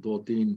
2-3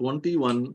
21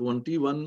21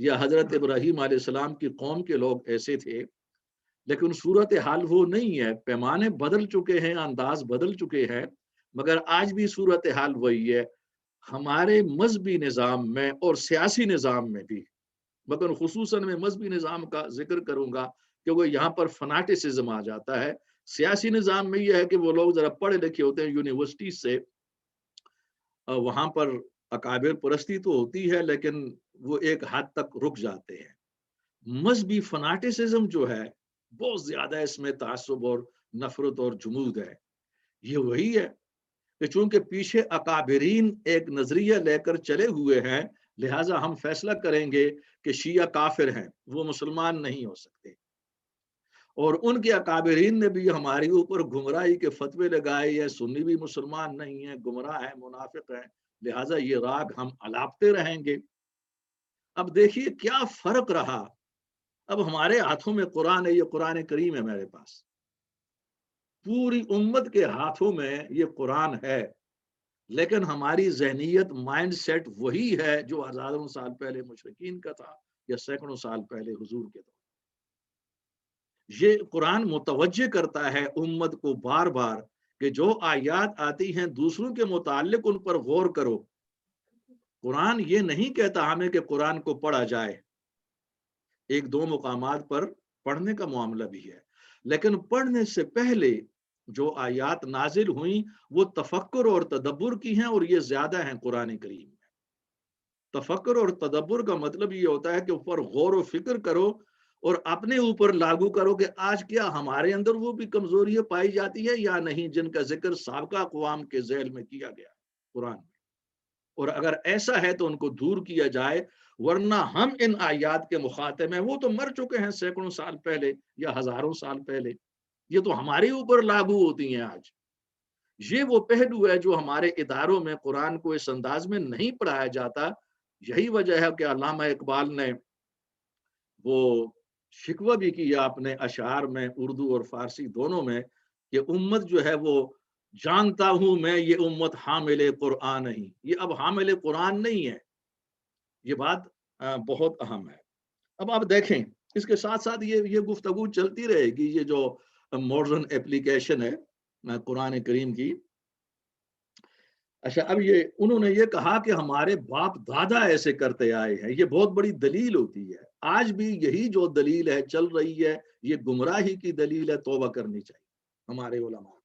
یا حضرت ابراہیم علیہ السلام کی قوم کے لوگ ایسے تھے، لیکن صورتحال وہ نہیں ہے، پیمانے بدل چکے ہیں، انداز بدل چکے ہیں، مگر آج بھی صورتحال وہی ہے۔ ہمارے مذہبی نظام میں اور سیاسی نظام میں بھی، مگر خصوصاً میں مذہبی نظام کا ذکر کروں گا کیونکہ یہاں پر فناٹسزم آ جاتا ہے۔ سیاسی نظام میں یہ ہے کہ وہ لوگ ذرا پڑھے لکھے ہوتے ہیں یونیورسٹی سے، وہاں پر اکابر پرستی تو ہوتی ہے لیکن وہ ایک حد تک رک جاتے ہیں۔ مذہبی فناٹسزم جو ہے بہت زیادہ اس میں تعصب اور نفرت اور جمود ہے۔ یہ وہی ہے کہ چونکہ پیچھے اکابرین ایک نظریہ لے کر چلے ہوئے ہیں، لہٰذا ہم فیصلہ کریں گے کہ شیعہ کافر ہیں، وہ مسلمان نہیں ہو سکتے، اور ان کے اکابرین نے بھی ہمارے اوپر گمراہی کے فتوے لگائے، یہ سنی بھی مسلمان نہیں ہیں، گمراہ ہیں، منافق ہیں، لہٰذا یہ راگ ہم الاپتے رہیں گے۔ اب دیکھیے کیا فرق رہا، اب ہمارے ہاتھوں میں قرآن ہے، یہ قرآن کریم ہے میرے پاس، پوری امت کے ہاتھوں میں یہ قرآن ہے، لیکن ہماری ذہنیت مائنڈ سیٹ وہی ہے جو ہزاروں سال پہلے مشرکین کا تھا یا سینکڑوں سال پہلے حضور کے دور۔ یہ قرآن متوجہ کرتا ہے امت کو بار بار کہ جو آیات آتی ہیں دوسروں کے متعلق ان پر غور کرو۔ قرآن یہ نہیں کہتا ہمیں کہ قرآن کو پڑھا جائے، ایک دو مقامات پر پڑھنے کا معاملہ بھی ہے، لیکن پڑھنے سے پہلے جو آیات نازل ہوئیں وہ تفکر اور تدبر کی ہیں، اور یہ زیادہ ہیں قرآن کریم میں۔ تفکر اور تدبر کا مطلب یہ ہوتا ہے کہ اوپر غور و فکر کرو اور اپنے اوپر لاگو کرو کہ آج کیا ہمارے اندر وہ بھی کمزوریاں پائی جاتی ہے یا نہیں جن کا ذکر سابقہ اقوام کے ذیل میں کیا گیا قرآن میں، اور اگر ایسا ہے تو ان کو دور کیا جائے، ورنہ ہم ان آیات کے مخاطب ہیں، وہ تو مر چکے ہیں سینکڑوں سال پہلے یا ہزاروں سال پہلے، یہ تو ہمارے اوپر لاگو ہوتی ہیں آج۔ یہ وہ پہلو ہے جو ہمارے اداروں میں قرآن کو اس انداز میں نہیں پڑھایا جاتا۔ یہی وجہ ہے کہ علامہ اقبال نے وہ شکوہ بھی کیا اپنے اشعار میں، اردو اور فارسی دونوں میں، کہ امت جو ہے وہ جانتا ہوں میں یہ امت حامل قرآن نہیں، یہ اب حامل قرآن نہیں ہے۔ یہ بات بہت اہم ہے۔ اب آپ دیکھیں اس کے ساتھ ساتھ یہ گفتگو چلتی رہے گی، یہ جو ماڈرن اپلیکیشن ہے قرآن کریم کی۔ اچھا، اب انہوں نے یہ کہا کہ ہمارے باپ دادا ایسے کرتے آئے ہیں، یہ بہت بڑی دلیل ہوتی ہے۔ آج بھی یہی جو دلیل ہے چل رہی ہے، یہ گمراہی کی دلیل ہے، توبہ کرنی چاہیے ہمارے علماء کو۔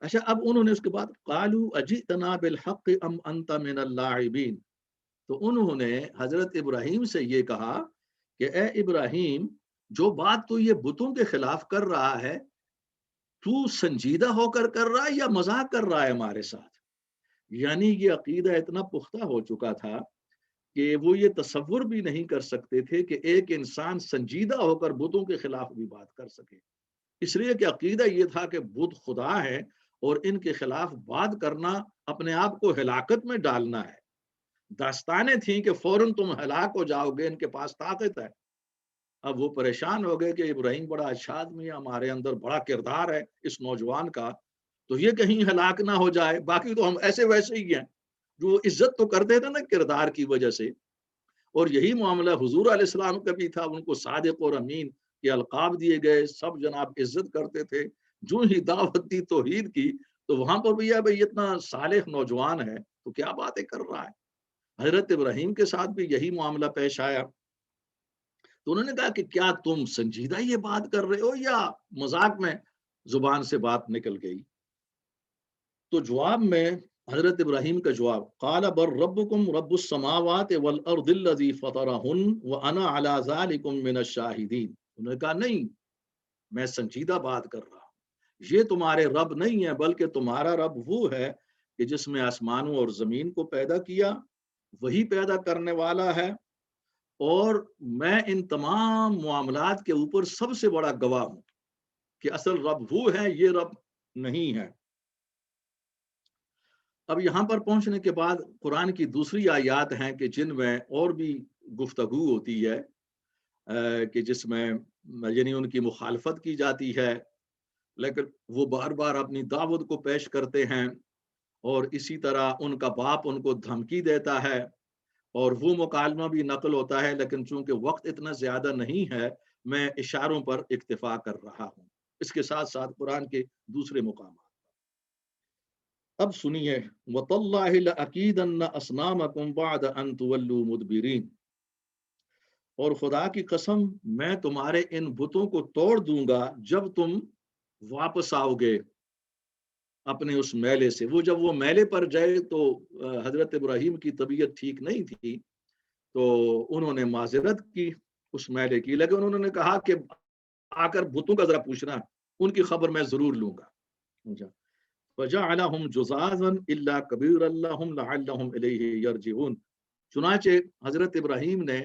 اچھا، اب انہوں نے اس کے بعد قالوا اجئتنا بالحق ام انت من اللاعبین، تو انہوں نے حضرت ابراہیم سے یہ کہا کہ اے ابراہیم، جو بات تو یہ بتوں کے خلاف کر رہا ہے، تو سنجیدہ ہو کر رہا ہے یا مذاق کر رہا ہے ہمارے ساتھ؟ یعنی یہ عقیدہ اتنا پختہ ہو چکا تھا کہ وہ یہ تصور بھی نہیں کر سکتے تھے کہ ایک انسان سنجیدہ ہو کر بتوں کے خلاف بھی بات کر سکے، اس لیے کہ عقیدہ یہ تھا کہ بت خدا ہے اور ان کے خلاف بات کرنا اپنے آپ کو ہلاکت میں ڈالنا ہے۔ داستانیں تھیں کہ فوراً تم ہلاک ہو جاؤ گے، ان کے پاس طاقت ہے۔ اب وہ پریشان ہو گئے کہ ابراہیم بڑا اچھا آدمی ہے، ہمارے اندر بڑا کردار ہے اس نوجوان کا، تو یہ کہیں ہلاک نہ ہو جائے، باقی تو ہم ایسے ویسے ہی ہیں۔ جو عزت تو کرتے تھے نا کردار کی وجہ سے، اور یہی معاملہ حضور علیہ السلام کا بھی تھا، ان کو صادق اور امین کے القاب دیے گئے، سب جناب عزت کرتے تھے۔ جو ہی دعوت دی توحید کی تو وہاں پر بھی بھائی اتنا صالح نوجوان ہے تو کیا باتیں کر رہا ہے۔ حضرت ابراہیم کے ساتھ بھی یہی معاملہ پیش آیا، تو انہوں نے کہا کہ کیا تم سنجیدہ یہ بات کر رہے ہو یا مذاق میں زبان سے بات نکل گئی؟ تو جواب میں حضرت ابراہیم کا جواب، قال بر ربکم رب السماوات والارض الذی فطرہن وانا علی ذلکم من الشاہدین۔ انہوں نے کہا نہیں، میں سنجیدہ بات کر رہا ہوں، یہ تمہارے رب نہیں ہے بلکہ تمہارا رب وہ ہے کہ جس میں آسمانوں اور زمین کو پیدا کیا، وہی پیدا کرنے والا ہے، اور میں ان تمام معاملات کے اوپر سب سے بڑا گواہ ہوں کہ اصل رب وہ ہے، یہ رب نہیں ہے۔ اب یہاں پر پہنچنے کے بعد قرآن کی دوسری آیات ہیں کہ جن میں اور بھی گفتگو ہوتی ہے کہ جس میں یعنی ان کی مخالفت کی جاتی ہے، لیکن وہ بار بار اپنی دعوت کو پیش کرتے ہیں، اور اسی طرح ان کا باپ ان کو دھمکی دیتا ہے، اور وہ مکالمہ بھی نقل ہوتا ہے، لیکن چونکہ وقت اتنا زیادہ نہیں ہے میں اشاروں پر اکتفا کر رہا ہوں، اس کے ساتھ ساتھ قرآن کے دوسرے مقامات۔ اب سنیے، وَتَاللَّهِ لَأَكِيدَنَّ أَصْنَامَكُمْ بَعْدَ أَن تُوَلُّوا مُدْبِرِينَ، اور خدا کی قسم میں تمہارے ان بتوں کو توڑ دوں گا جب تم واپس آؤ گے اپنے اس میلے سے۔ وہ جب وہ میلے پر جائے تو حضرت ابراہیم کی طبیعت ٹھیک نہیں تھی، تو انہوں نے معذرت کی اس میلے کی، لیکن انہوں نے کہا کہ آ کر بتوں کا ذرا پوچھنا، ان کی خبر میں ضرور لوں گا۔ فَجَعَلَهُمْ جُذَاذًا إِلَّا كَبِيرًا لَهُمْ لَعَلَّهُمْ إِلَيْهِ يَرْجِعُونَ، چنانچہ حضرت ابراہیم نے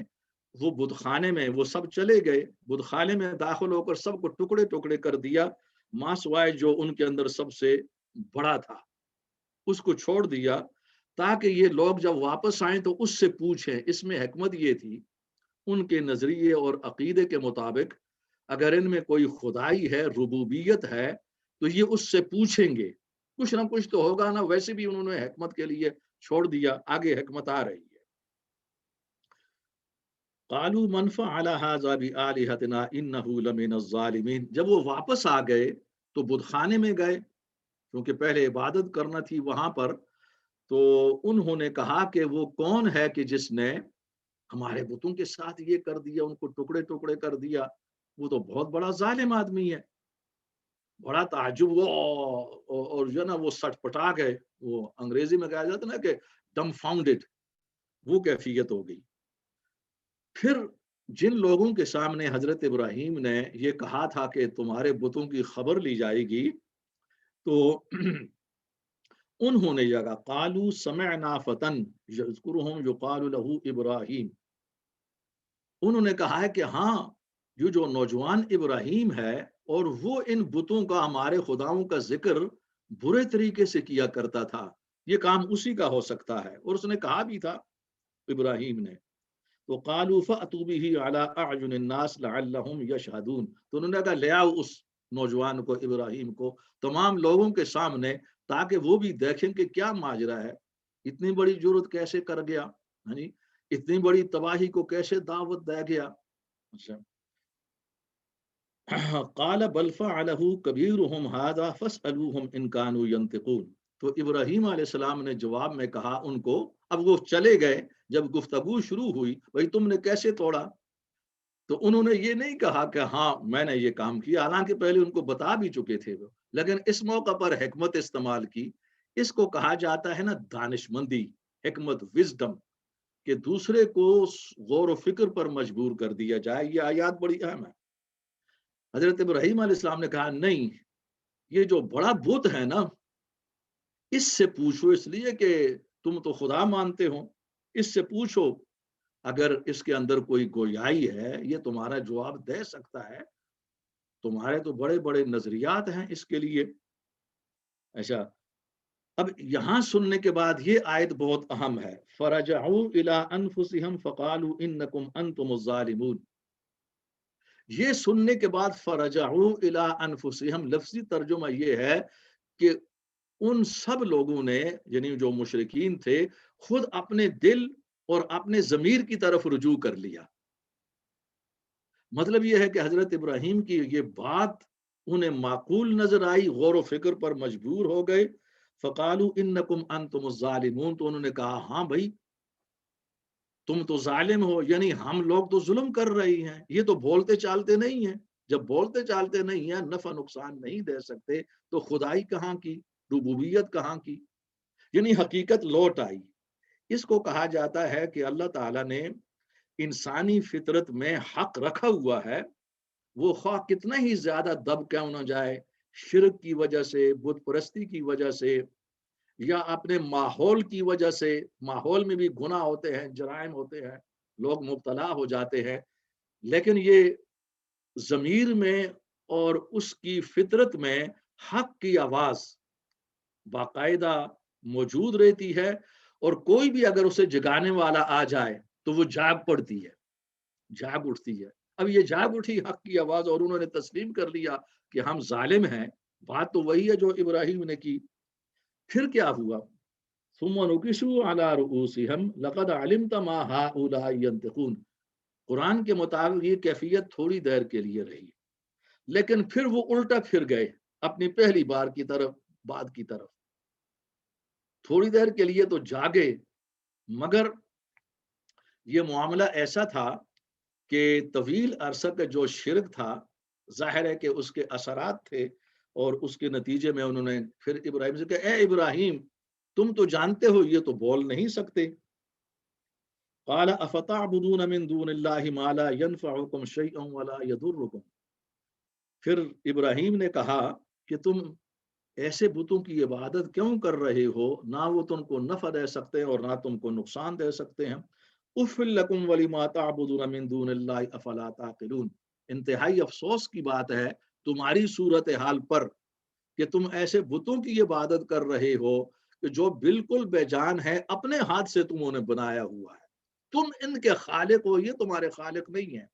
وہ بدھ خانے میں، وہ سب چلے گئے بدھ خانے میں داخل ہو کر سب کو ٹکڑے ٹکڑے کر دیا، ماں سوائے جو ان کے اندر سب سے بڑا تھا اس کو چھوڑ دیا، تاکہ یہ لوگ جب واپس آئیں تو اس سے پوچھیں۔ اس میں حکمت یہ تھی ان کے نظریے اور عقیدے کے مطابق اگر ان میں کوئی خدائی ہے، ربوبیت ہے، تو یہ اس سے پوچھیں گے، کچھ نہ کچھ تو ہوگا نا۔ ویسے بھی انہوں نے حکمت کے لیے چھوڑ دیا، آگے حکمت آ رہی ہے۔ قالوا من فعل هذا بآلهتنا انه لمن الظالمین، جب وہ واپس آ گئے تو بدھ خانے میں گئے، کیونکہ پہلے عبادت کرنا تھی وہاں پر، تو انہوں نے کہا کہ وہ کون ہے کہ جس نے ہمارے بتوں کے ساتھ یہ کر دیا، ان کو ٹکڑے ٹکڑے کر دیا، وہ تو بہت بڑا ظالم آدمی ہے۔ بڑا تعجب ہوا اور جو ہے نا وہ سٹ پٹا گئے، وہ انگریزی میں کہا جاتا ہے نا کہ ڈم فاؤنڈیڈ، وہ کیفیت ہو گئی۔ پھر جن لوگوں کے سامنے حضرت ابراہیم نے یہ کہا تھا کہ تمہارے بتوں کی خبر لی جائے گی، تو انہوں نے یہ کہا، قالوا سمعنا فتن یذکرہم یقال لہ ابراہیم، انہوں نے کہا ہے کہ ہاں یہ جو نوجوان ابراہیم ہے اور وہ ان بتوں کا، ہمارے خداؤں کا ذکر برے طریقے سے کیا کرتا تھا، یہ کام اسی کا ہو سکتا ہے، اور اس نے کہا بھی تھا ابراہیم نے۔ تو قالوا فأتوا به على اعین الناس لعلهم یشهدون، تو انہوں نے کہا لے آؤ اس نوجوان کو، ابراہیم کو، تمام لوگوں کے سامنے، تاکہ وہ بھی دیکھیں کہ کیا ماجرا ہے، اتنی بڑی جرت کیسے کر گیا، یعنی اتنی بڑی تباہی کو کیسے دعوت دے گیا۔ اچھا، قال بل فعله كبيرهم هذا فاسألوهم ان كانوا ينطقون، تو ابراہیم علیہ السلام نے جواب میں کہا ان کو، اب وہ چلے گئے، جب گفتگو شروع ہوئی بھائی تم نے کیسے توڑا، تو انہوں نے یہ نہیں کہا کہ ہاں میں نے یہ کام کیا، حالانکہ پہلے ان کو بتا بھی چکے تھے وہ، لیکن اس موقع پر حکمت استعمال کی۔ اس کو کہا جاتا ہے نا دانش مندی، حکمت، وزڈم، کہ دوسرے کو غور و فکر پر مجبور کر دیا جائے۔ یہ آیات بڑی اہم ہے۔ حضرت ابراہیم علیہ السلام نے کہا نہیں، یہ جو بڑا بت ہے نا اس سے پوچھو، اس لیے کہ تم تو خدا مانتے ہو، اس سے پوچھو، اگر اس کے اندر کوئی گویائی ہے یہ تمہارا جواب دے سکتا ہے، تمہارے تو بڑے بڑے نظریات ہیں اس کے لیے۔ ایسا، اب یہاں سننے کے بعد یہ آیت بہت اہم ہے، فرجعوا الى انفسهم فقالوا انکم انتم الظالمون، یہ سننے کے بعد فرجعوا الى انفسهم، لفظی ترجمہ یہ ہے کہ ان سب لوگوں نے، یعنی جو مشرکین تھے، خود اپنے دل اور اپنے ضمیر کی طرف رجوع کر لیا۔ مطلب یہ ہے کہ حضرت ابراہیم کی یہ بات انہیں معقول نظر آئی، غور و فکر پر مجبور ہو گئے۔ فقالوا انکم انتم الظالمون، تو انہوں نے کہا ہاں بھائی تم تو ظالم ہو، یعنی ہم لوگ تو ظلم کر رہی ہیں، یہ تو بولتے چالتے نہیں ہیں، جب بولتے چالتے نہیں ہیں، نفع نقصان نہیں دے سکتے، تو خدائی کہاں کی، ربوبیت کہاں کی، یعنی حقیقت لوٹ آئی۔ اس کو کہا جاتا ہے کہ اللہ تعالیٰ نے انسانی فطرت میں حق رکھا ہوا ہے، وہ خواہ کتنا ہی زیادہ دب کیوں نہ جائے، شرک کی وجہ سے، بت پرستی کی وجہ سے، یا اپنے ماحول کی وجہ سے، ماحول میں بھی گناہ ہوتے ہیں، جرائم ہوتے ہیں، لوگ مبتلا ہو جاتے ہیں، لیکن یہ ضمیر میں اور اس کی فطرت میں حق کی آواز باقاعدہ موجود رہتی ہے، اور کوئی بھی اگر اسے جگانے والا آ جائے تو وہ جاگ پڑتی ہے، جاگ اٹھتی ہے۔ اب یہ جاگ اٹھی حق کی آواز اور انہوں نے تسلیم کر لیا کہ ہم ظالم ہیں، بات تو وہی ہے جو ابراہیم نے کی۔ پھر کیا ہوا، ثم نكسوا على رؤوسهم لقد علمت ما هؤلاء ينطقون. قرآن کے مطابق یہ کیفیت تھوڑی دیر کے لیے رہی، لیکن پھر وہ الٹا پھر گئے اپنی پہلی بار کی طرف، بات کی طرف. تھوڑی دیر کے لیے تو جاگے، مگر یہ معاملہ ایسا تھا کہ طویل عرصہ کا جو شرک تھا، ظاہر ہے کہ اس کے اثرات تھے، اور اس کے نتیجے میں انہوں نے پھر ابراہیم سے کہا، اے ابراہیم تم تو جانتے ہو یہ تو بول نہیں سکتے. قال افتعبدون من دون اللہ ما لا ينفعكم شيئا ولا يضركم. پھر ابراہیم نے کہا کہ تم ایسے بتوں کی عبادت کیوں کر رہے ہو، نہ وہ تم کو نفع دے سکتے ہیں اور نہ تم کو نقصان دے سکتے ہیں. اف لکم ولما تعبدون من دون اللہ افلا تعقلون. انتہائی افسوس کی بات ہے تمہاری صورتحال پر کہ تم ایسے بتوں کی عبادت کر رہے ہو کہ جو بالکل بے جان ہے، اپنے ہاتھ سے تم انہیں بنایا ہوا ہے. تم ان کے خالق ہو، یہ تمہارے خالق نہیں ہیں.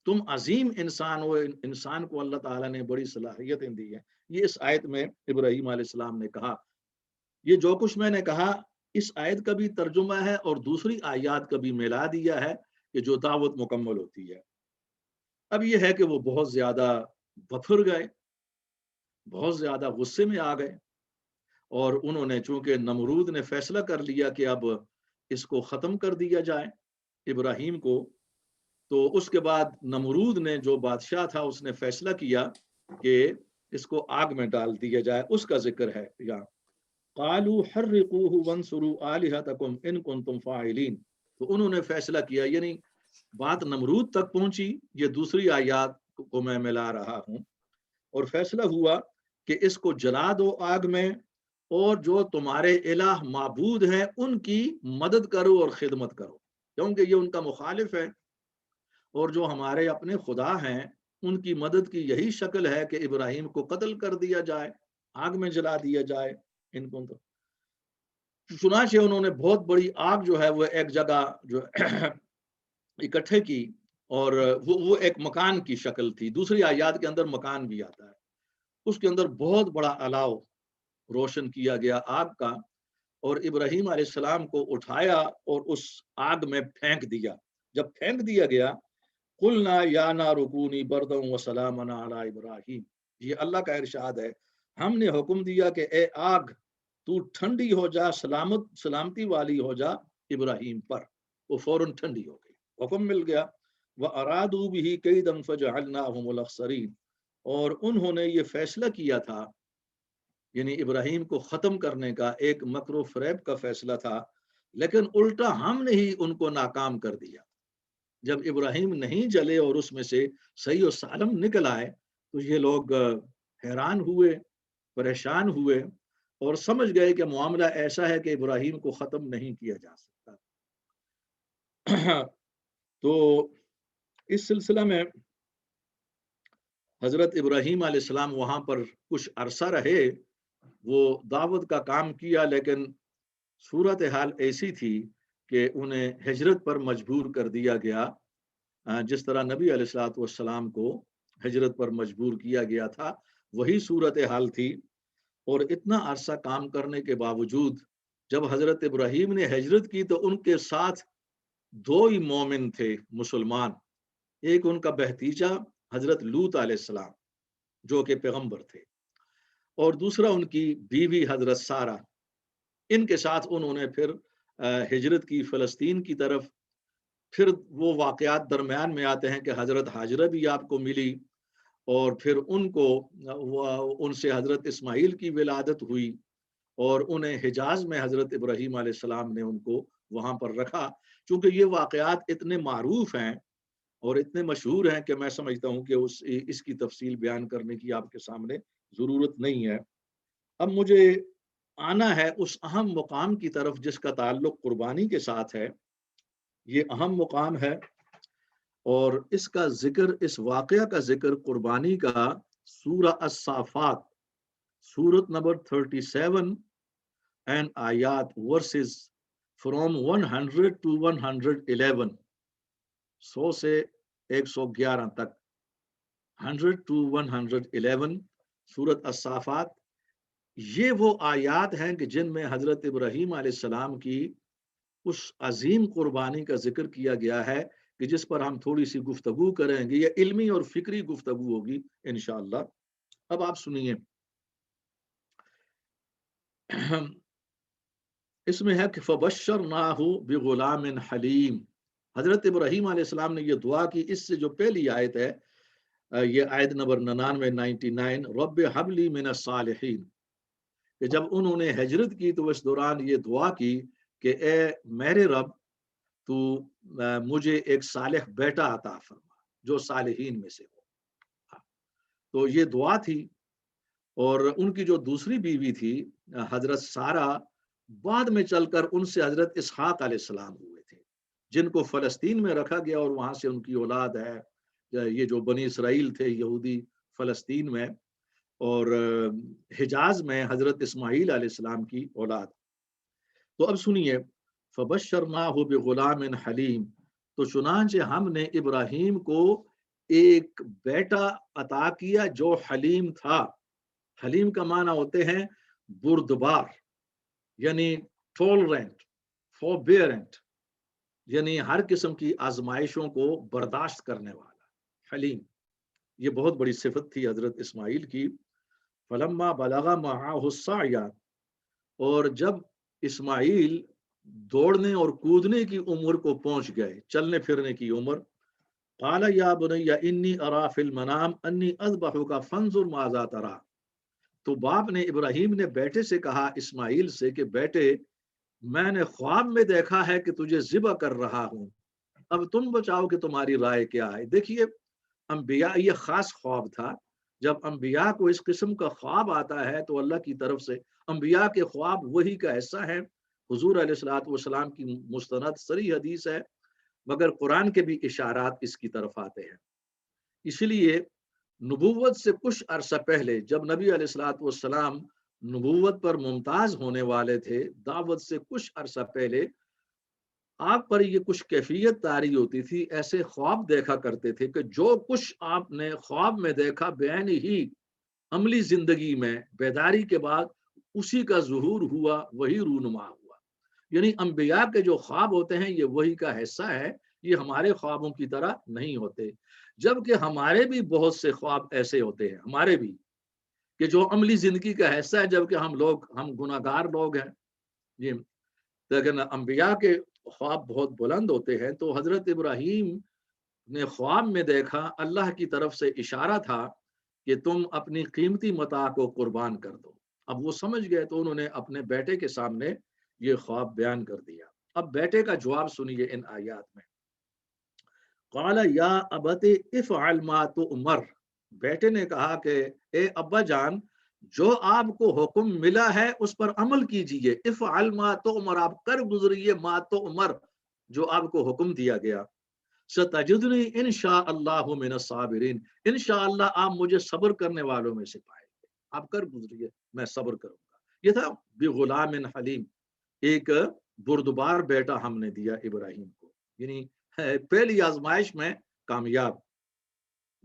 تم عظیم انسان ہو، انسان کو اللہ تعالیٰ نے بڑی صلاحیتیں دی ہیں. یہ اس آیت میں ابراہیم علیہ السلام نے کہا. یہ جو کچھ میں نے کہا اس آیت کا بھی ترجمہ ہے اور دوسری آیات کا بھی ملا دیا ہے کہ جو دعوت مکمل ہوتی ہے. اب یہ ہے کہ وہ بہت زیادہ بپھر گئے، بہت زیادہ غصے میں آ گئے، اور انہوں نے چونکہ نمرود نے فیصلہ کر لیا کہ اب اس کو ختم کر دیا جائے ابراہیم کو، تو اس کے بعد نمرود نے جو بادشاہ تھا اس نے فیصلہ کیا کہ اس کو آگ میں ڈال دیا جائے. اس کا ذکر ہے یہاں. قالوا حرقوه وانصروا آلهتكم ان كنتم فاعلین. تو انہوں نے فیصلہ کیا، یعنی بات نمرود تک پہنچی. یہ دوسری آیات کو میں ملا رہا ہوں. اور فیصلہ ہوا کہ اس کو جلا دو آگ میں، اور جو تمہارے الہ معبود ہیں ان کی مدد کرو اور خدمت کرو، کیونکہ یہ ان کا مخالف ہے. اور جو ہمارے اپنے خدا ہیں ان کی مدد کی یہی شکل ہے کہ ابراہیم کو قتل کر دیا جائے، آگ میں جلا دیا جائے. ان کو تو چنانچہ انہوں نے بہت بڑی آگ جو ہے وہ ایک جگہ جو اکٹھے کی، اور وہ ایک مکان کی شکل تھی. دوسری آیات کے اندر مکان بھی آتا ہے. اس کے اندر بہت بڑا الاؤ روشن کیا گیا آگ کا، اور ابراہیم علیہ السلام کو اٹھایا اور اس آگ میں پھینک دیا. جب پھینک دیا گیا، قلنا یا نار کونی بردا وسلاما علی ابراہیم. یہ اللہ کا ارشاد ہے، ہم نے حکم دیا کہ اے آگ تو ٹھنڈی ہو جا، سلامتی والی ہو جا ابراہیم پر. وہ فوراً ٹھنڈی ہو گئی، حکم مل گیا. وَأَرَادُوا بِهِ كَيْدًا فَجَعَلْنَاهُمُ الْأَخْسَرِينَ. اور انہوں نے یہ فیصلہ کیا تھا، یعنی ابراہیم کو ختم کرنے کا ایک مکر و فریب کا فیصلہ تھا، لیکن الٹا ہم نے ہی ان کو ناکام کر دیا. جب ابراہیم نہیں جلے اور اس میں سے صحیح و سالم نکل آئے تو یہ لوگ حیران ہوئے، پریشان ہوئے، اور سمجھ گئے کہ معاملہ ایسا ہے کہ ابراہیم کو ختم نہیں کیا جا سکتا. تو اس سلسلہ میں حضرت ابراہیم علیہ السلام وہاں پر کچھ عرصہ رہے، وہ دعوت کا کام کیا، لیکن صورتحال ایسی تھی کہ انہیں ہجرت پر مجبور کر دیا گیا، جس طرح نبی علیہ الصلوۃ والسلام کو ہجرت پر مجبور کیا گیا تھا وہی صورتحال تھی. اور اتنا عرصہ کام کرنے کے باوجود جب حضرت ابراہیم نے ہجرت کی تو ان کے ساتھ دو ہی مومن تھے مسلمان. ایک ان کا بھتیجا حضرت لوط علیہ السلام جو کہ پیغمبر تھے، اور دوسرا ان کی بیوی حضرت سارہ. ان کے ساتھ انہوں نے پھر ہجرت کی فلسطین کی طرف. پھر وہ واقعات درمیان میں آتے ہیں کہ حضرت ہاجرہ بھی آپ کو ملی، اور پھر ان سے حضرت اسماعیل کی ولادت ہوئی، اور انہیں حجاز میں حضرت ابراہیم علیہ السلام نے ان کو وہاں پر رکھا. چونکہ یہ واقعات اتنے معروف ہیں اور اتنے مشہور ہیں کہ میں سمجھتا ہوں کہ اس کی تفصیل بیان کرنے کی آپ کے سامنے ضرورت نہیں ہے. اب مجھے آنا ہے اس اہم مقام کی طرف جس کا تعلق قربانی کے ساتھ ہے. یہ اہم مقام ہے، اور اس کا ذکر، اس واقعہ کا ذکر قربانی کا سورہ الصافات، سورت نمبر 37 and آیات verses from 100 to 111، 100 سے 111 تک، 100 to 111 سورت الصافات. یہ وہ آیات ہیں کہ جن میں حضرت ابراہیم علیہ السلام کی اس عظیم قربانی کا ذکر کیا گیا ہے کہ جس پر ہم تھوڑی سی گفتگو کریں گے. یہ علمی اور فکری گفتگو ہوگی انشاءاللہ. اب آپ سنیے، اس میں ہے کہ فبشرناہ بغلام حلیم. حضرت ابراہیم علیہ السلام نے یہ دعا کی. اس سے جو پہلی آیت ہے، یہ آیت نمبر 99 رب حبلی من الصالحین، کہ جب انہوں نے ہجرت کی تو اس دوران یہ دعا کی کہ اے میرے رب، تو مجھے ایک صالح بیٹا عطا فرما جو صالحین میں سے ہو. تو یہ دعا تھی. اور ان کی جو دوسری بیوی تھی حضرت سارہ، بعد میں چل کر ان سے حضرت اسحاق علیہ السلام ہوئے تھے، جن کو فلسطین میں رکھا گیا اور وہاں سے ان کی اولاد ہے. یہ جو بنی اسرائیل تھے یہودی فلسطین میں، اور حجاز میں حضرت اسماعیل علیہ السلام کی اولاد. تو اب سنیے، فبشرناہ بغلام حلیم، تو چنانچہ ہم نے ابراہیم کو ایک بیٹا عطا کیا جو حلیم تھا. حلیم کا معنی ہوتے ہیں بردبار، یعنی ٹولرنٹ، فوربیئرنٹ، یعنی ہر قسم کی آزمائشوں کو برداشت کرنے والا. حلیم یہ بہت بڑی صفت تھی حضرت اسماعیل کی. فلما بلغ معہ السعی، اور جب اسماعیل دوڑنے اور کودنے کی عمر کو پہنچ گئے، چلنے پھرنے کی عمر، قال یا بنی انی ارا فی المنام انی اذبحک فانظر ماذا تری. تو باپ نے، ابراہیم نے بیٹے سے کہا اسماعیل سے کہ بیٹے، میں نے خواب میں دیکھا ہے کہ تجھے ذبح کر رہا ہوں، اب تم بچاؤ کہ تمہاری رائے کیا ہے. دیکھیے انبیاء، یہ خاص خواب تھا. جب انبیاء کو اس قسم کا خواب آتا ہے تو اللہ کی طرف سے. انبیاء کے خواب وہی کا حصہ ہے. حضور علیہ الصلوۃ والسلام کی مستند صریح حدیث ہے، مگر قرآن کے بھی اشارات اس کی طرف آتے ہیں. اس لیے نبوت سے کچھ عرصہ پہلے جب نبی علیہ الصلوۃ والسلام نبوت پر ممتاز ہونے والے تھے، دعوت سے کچھ عرصہ پہلے آپ پر یہ کچھ کیفیت طاری ہوتی تھی. ایسے خواب دیکھا کرتے تھے کہ جو کچھ آپ نے خواب میں دیکھا بعین ہی عملی زندگی میں بیداری کے بعد اسی کا ظہور ہوا، وہی رونما ہوا. یعنی انبیاء کے جو خواب ہوتے ہیں یہ وہی کا حصہ ہے، یہ ہمارے خوابوں کی طرح نہیں ہوتے. جبکہ ہمارے بھی بہت سے خواب ایسے ہوتے ہیں، ہمارے بھی، کہ جو عملی زندگی کا حصہ ہے، جبکہ ہم گناہگار لوگ ہیں. جی، لیکن انبیاء کے خواب بہت بلند ہوتے ہیں. تو حضرت ابراہیم نے خواب میں دیکھا، اللہ کی طرف سے اشارہ تھا کہ تم اپنی قیمتی متاع کو قربان کر دو. اب وہ سمجھ گئے تو انہوں نے اپنے بیٹے کے سامنے یہ خواب بیان کر دیا. اب بیٹے کا جواب سنیے ان آیات میں. قال یا ابت افعل ما تؤمر، بیٹے نے کہا کہ اے ابا جان، جو آپ کو حکم ملا ہے اس پر عمل کیجئے. افعل ما تؤمر، آپ کر گزریے ما تؤمر، جو آپ کو حکم دیا گیا. ستجدنی انشاء اللہ من الصابرین، انشاءاللہ آپ مجھے صبر کرنے والوں میں سے پائیں گے. آپ کر گزریے، میں صبر کروں گا. یہ تھا بغلام حلیم، ایک بردبار بیٹا ہم نے دیا ابراہیم کو. یعنی پہلی آزمائش میں کامیاب.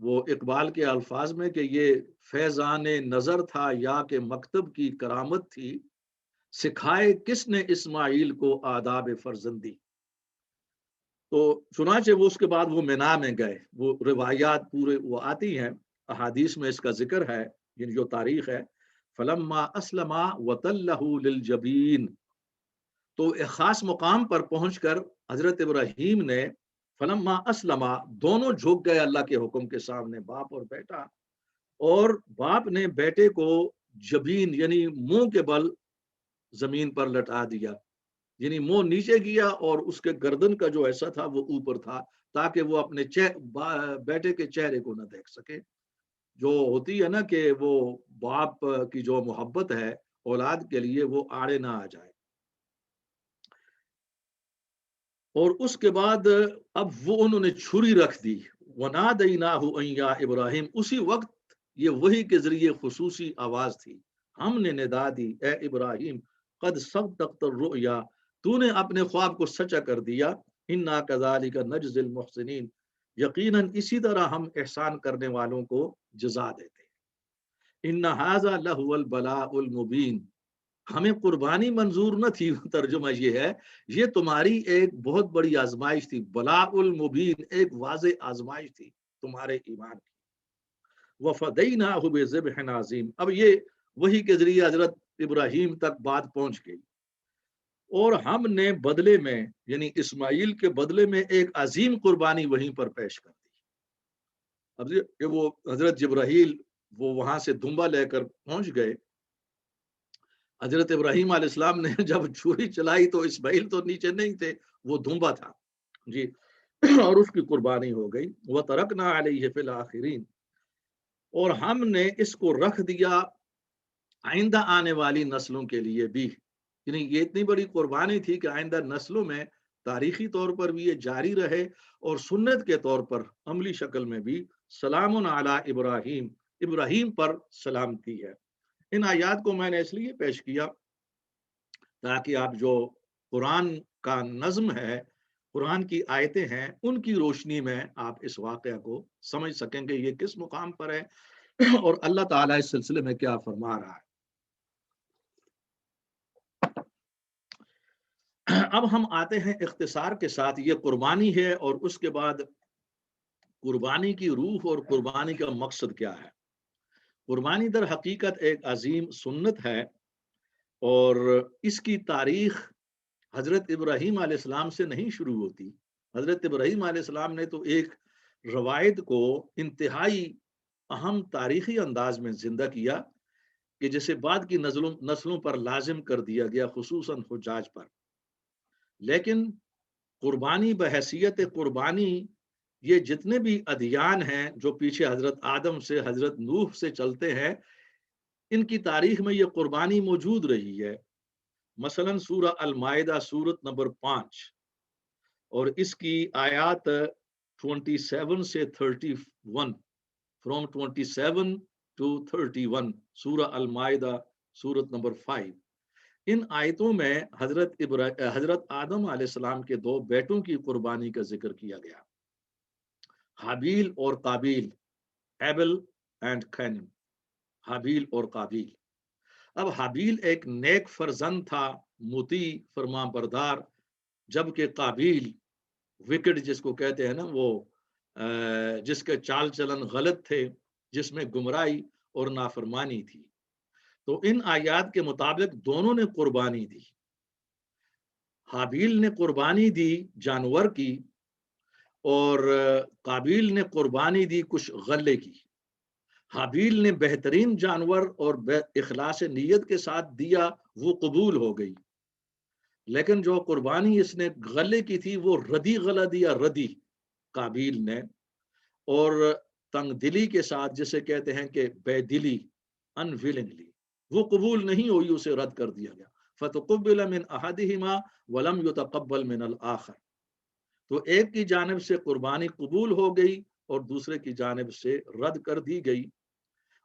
وہ اقبال کے الفاظ میں کہ یہ فیضان نظر تھا یا کہ مکتب کی کرامت تھی، سکھائے کس نے اسماعیل کو آداب فرزندی. تو چنانچہ وہ اس کے بعد وہ مینا میں گئے. وہ روایات پورے وہ آتی ہیں، احادیث میں اس کا ذکر ہے، یعنی جو تاریخ ہے. فلما اسلما وتلہ للجبین، تو ایک خاص مقام پر پہنچ کر حضرت ابراہیم نے فلما اسلما، دونوں جھک گئے اللہ کے حکم کے سامنے، باپ اور بیٹا. اور باپ نے بیٹے کو جبین یعنی منہ کے بل زمین پر لٹا دیا، یعنی منہ نیچے گیا اور اس کے گردن کا جو ایسا تھا وہ اوپر تھا، تاکہ وہ اپنے بیٹے کے چہرے کو نہ دیکھ سکے. جو ہوتی ہے نا کہ وہ باپ کی جو محبت ہے اولاد کے لیے وہ آڑے نہ آ جائے. اور اس کے بعد اب وہ انہوں نے چھری رکھ دی. وَنَادَيْنَاهُ أَن يَا ابراہیم، اسی وقت یہ وحی کے ذریعے خصوصی آواز تھی، ہم نے ندا دی، اے ابراہیم، قد صدقت الرؤیا، تو نے اپنے خواب کو سچا کر دیا. اِنَّا كَذَلِكَ نَجْزِي الْمُحْسِنِينَ، یقیناً اسی طرح ہم احسان کرنے والوں کو جزا دیتے ہیں. ان ھذا لہو البلاء المبین، ہمیں قربانی منظور نہ تھی، ترجمہ یہ ہے یہ تمہاری ایک بہت بڑی آزمائش تھی، بلاء المبین ایک واضح آزمائش تھی تمہارے ایمان کی۔ وفدیناہ بذبح عظیم، اب یہ وحی کے ذریعے حضرت ابراہیم تک بات پہنچ گئی، اور ہم نے بدلے میں یعنی اسماعیل کے بدلے میں ایک عظیم قربانی وہیں پر پیش کر دی۔ اب یہ وہ حضرت جبرائیل وہ وہاں سے دمبا لے کر پہنچ گئے، حضرت ابراہیم علیہ السلام نے جب چھری چلائی تو اسماعیل تو نیچے نہیں تھے، وہ دمبا تھا جی، اور اس کی قربانی ہو گئی۔ وَتَرَكْنَا عَلَيْهِ فِي الْآخِرِينَ، اور ہم نے اس کو رکھ دیا آئندہ آنے والی نسلوں کے لیے بھی، یعنی یہ اتنی بڑی قربانی تھی کہ آئندہ نسلوں میں تاریخی طور پر بھی یہ جاری رہے، اور سنت کے طور پر عملی شکل میں بھی سلام علی ابراہیم، ابراہیم پر سلامتی ہے۔ ان آیات کو میں نے اس لیے پیش کیا تاکہ آپ جو قرآن کا نظم ہے، قرآن کی آیتیں ہیں، ان کی روشنی میں آپ اس واقعہ کو سمجھ سکیں کہ یہ کس مقام پر ہے اور اللہ تعالیٰ اس سلسلے میں کیا فرما رہا ہے۔ اب ہم آتے ہیں اختصار کے ساتھ، یہ قربانی ہے اور اس کے بعد قربانی کی روح اور قربانی کا مقصد کیا ہے۔ قربانی در حقیقت ایک عظیم سنت ہے، اور اس کی تاریخ حضرت ابراہیم علیہ السلام سے نہیں شروع ہوتی۔ حضرت ابراہیم علیہ السلام نے تو ایک روایت کو انتہائی اہم تاریخی انداز میں زندہ کیا کہ جسے بعد کی نسلوں پر لازم کر دیا گیا، خصوصاً حجاج پر۔ لیکن قربانی بحیثیت قربانی، یہ جتنے بھی ادیان ہیں جو پیچھے حضرت آدم سے حضرت نوح سے چلتے ہیں، ان کی تاریخ میں یہ قربانی موجود رہی ہے۔ مثلا سورہ المائدہ سورت نمبر 5 اور اس کی آیات 27 سے 31، فرام 27 to 31، سورہ المائدہ سورت نمبر 5، ان آیتوں میں حضرت آدم علیہ السلام کے دو بیٹوں کی قربانی کا ذکر کیا گیا، حابیل اور قابیل، ایبل اینڈ کین، حابیل اور قابیل۔ اب حابیل ایک نیک فرزند تھا، مطیع، فرمان بردار، جبکہ قابیل وکٹ جس کو کہتے ہیں نا، وہ جس کے چال چلن غلط تھے، جس میں گمراہی اور نافرمانی تھی۔ تو ان آیات کے مطابق دونوں نے قربانی دی۔ حابیل نے قربانی دی جانور کی، اور قابیل نے قربانی دی کچھ غلے کی۔ حابیل نے بہترین جانور اور اخلاص نیت کے ساتھ دیا، وہ قبول ہو گئی، لیکن جو قربانی اس نے غلے کی تھی وہ ردی غلہ دیا، ردی قابیل نے، اور تنگ دلی کے ساتھ، جسے کہتے ہیں کہ بے دلی، انویلنگلی، وہ قبول نہیں ہوئی، اسے رد کر دیا گیا۔ فتقبل من احدہما ولم یتقبل من الآخر، تو ایک کی جانب سے قربانی قبول ہو گئی اور دوسرے کی جانب سے رد کر دی گئی،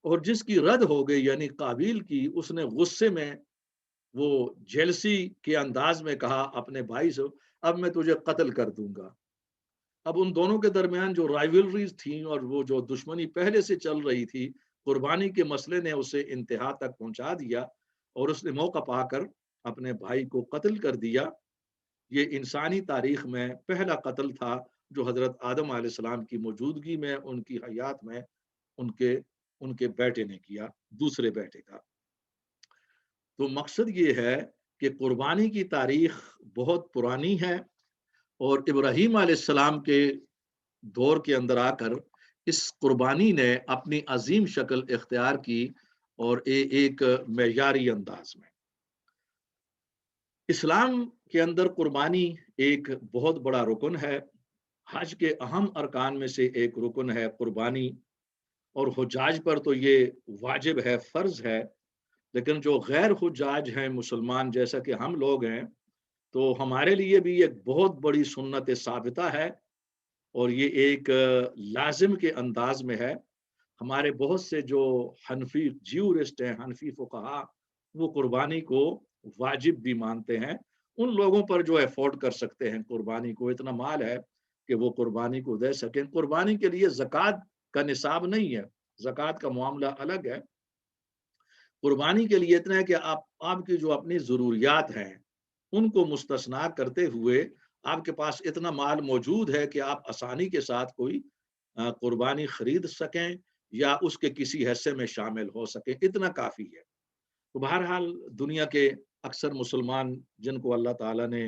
اور جس کی رد ہو گئی یعنی قابیل کی، اس نے غصے میں وہ جیلسی کے انداز میں کہا اپنے بھائی سے، اب میں تجھے قتل کر دوں گا۔ اب ان دونوں کے درمیان جو رائیولریز تھیں اور وہ جو دشمنی پہلے سے چل رہی تھی، قربانی کے مسئلے نے اسے انتہا تک پہنچا دیا، اور اس نے موقع پا کر اپنے بھائی کو قتل کر دیا۔ یہ انسانی تاریخ میں پہلا قتل تھا جو حضرت آدم علیہ السلام کی موجودگی میں، ان کی حیات میں، ان کے بیٹے نے کیا، دوسرے بیٹے کا۔ تو مقصد یہ ہے کہ قربانی کی تاریخ بہت پرانی ہے، اور ابراہیم علیہ السلام کے دور کے اندر آ کر اس قربانی نے اپنی عظیم شکل اختیار کی، اور ایک معیاری انداز میں۔ اسلام کے اندر قربانی ایک بہت بڑا رکن ہے، حج کے اہم ارکان میں سے ایک رکن ہے قربانی، اور حجاج پر تو یہ واجب ہے، فرض ہے، لیکن جو غیر حجاج ہیں، مسلمان جیسا کہ ہم لوگ ہیں، تو ہمارے لیے بھی ایک بہت بڑی سنت ثابتہ ہے، اور یہ ایک لازم کے انداز میں ہے۔ ہمارے بہت سے جو حنفی جیورسٹ ہیں، حنفی فقہا، وہ قربانی کو واجب بھی مانتے ہیں، ان لوگوں پر جو افورڈ کر سکتے ہیں، قربانی کو اتنا مال ہے کہ وہ قربانی کو دے سکیں۔ قربانی کے لیے زکوٰۃ کا نصاب نہیں ہے، زکوٰۃ کا معاملہ الگ ہے، قربانی کے لیے اتنا ہے کہ آپ کی جو اپنی ضروریات ہیں ان کو مستثنا کرتے ہوئے آپ کے پاس اتنا مال موجود ہے کہ آپ آسانی کے ساتھ کوئی قربانی خرید سکیں یا اس کے کسی حصے میں شامل ہو سکیں، اتنا کافی ہے۔ تو بہرحال دنیا کے اکثر مسلمان جن کو اللہ تعالیٰ نے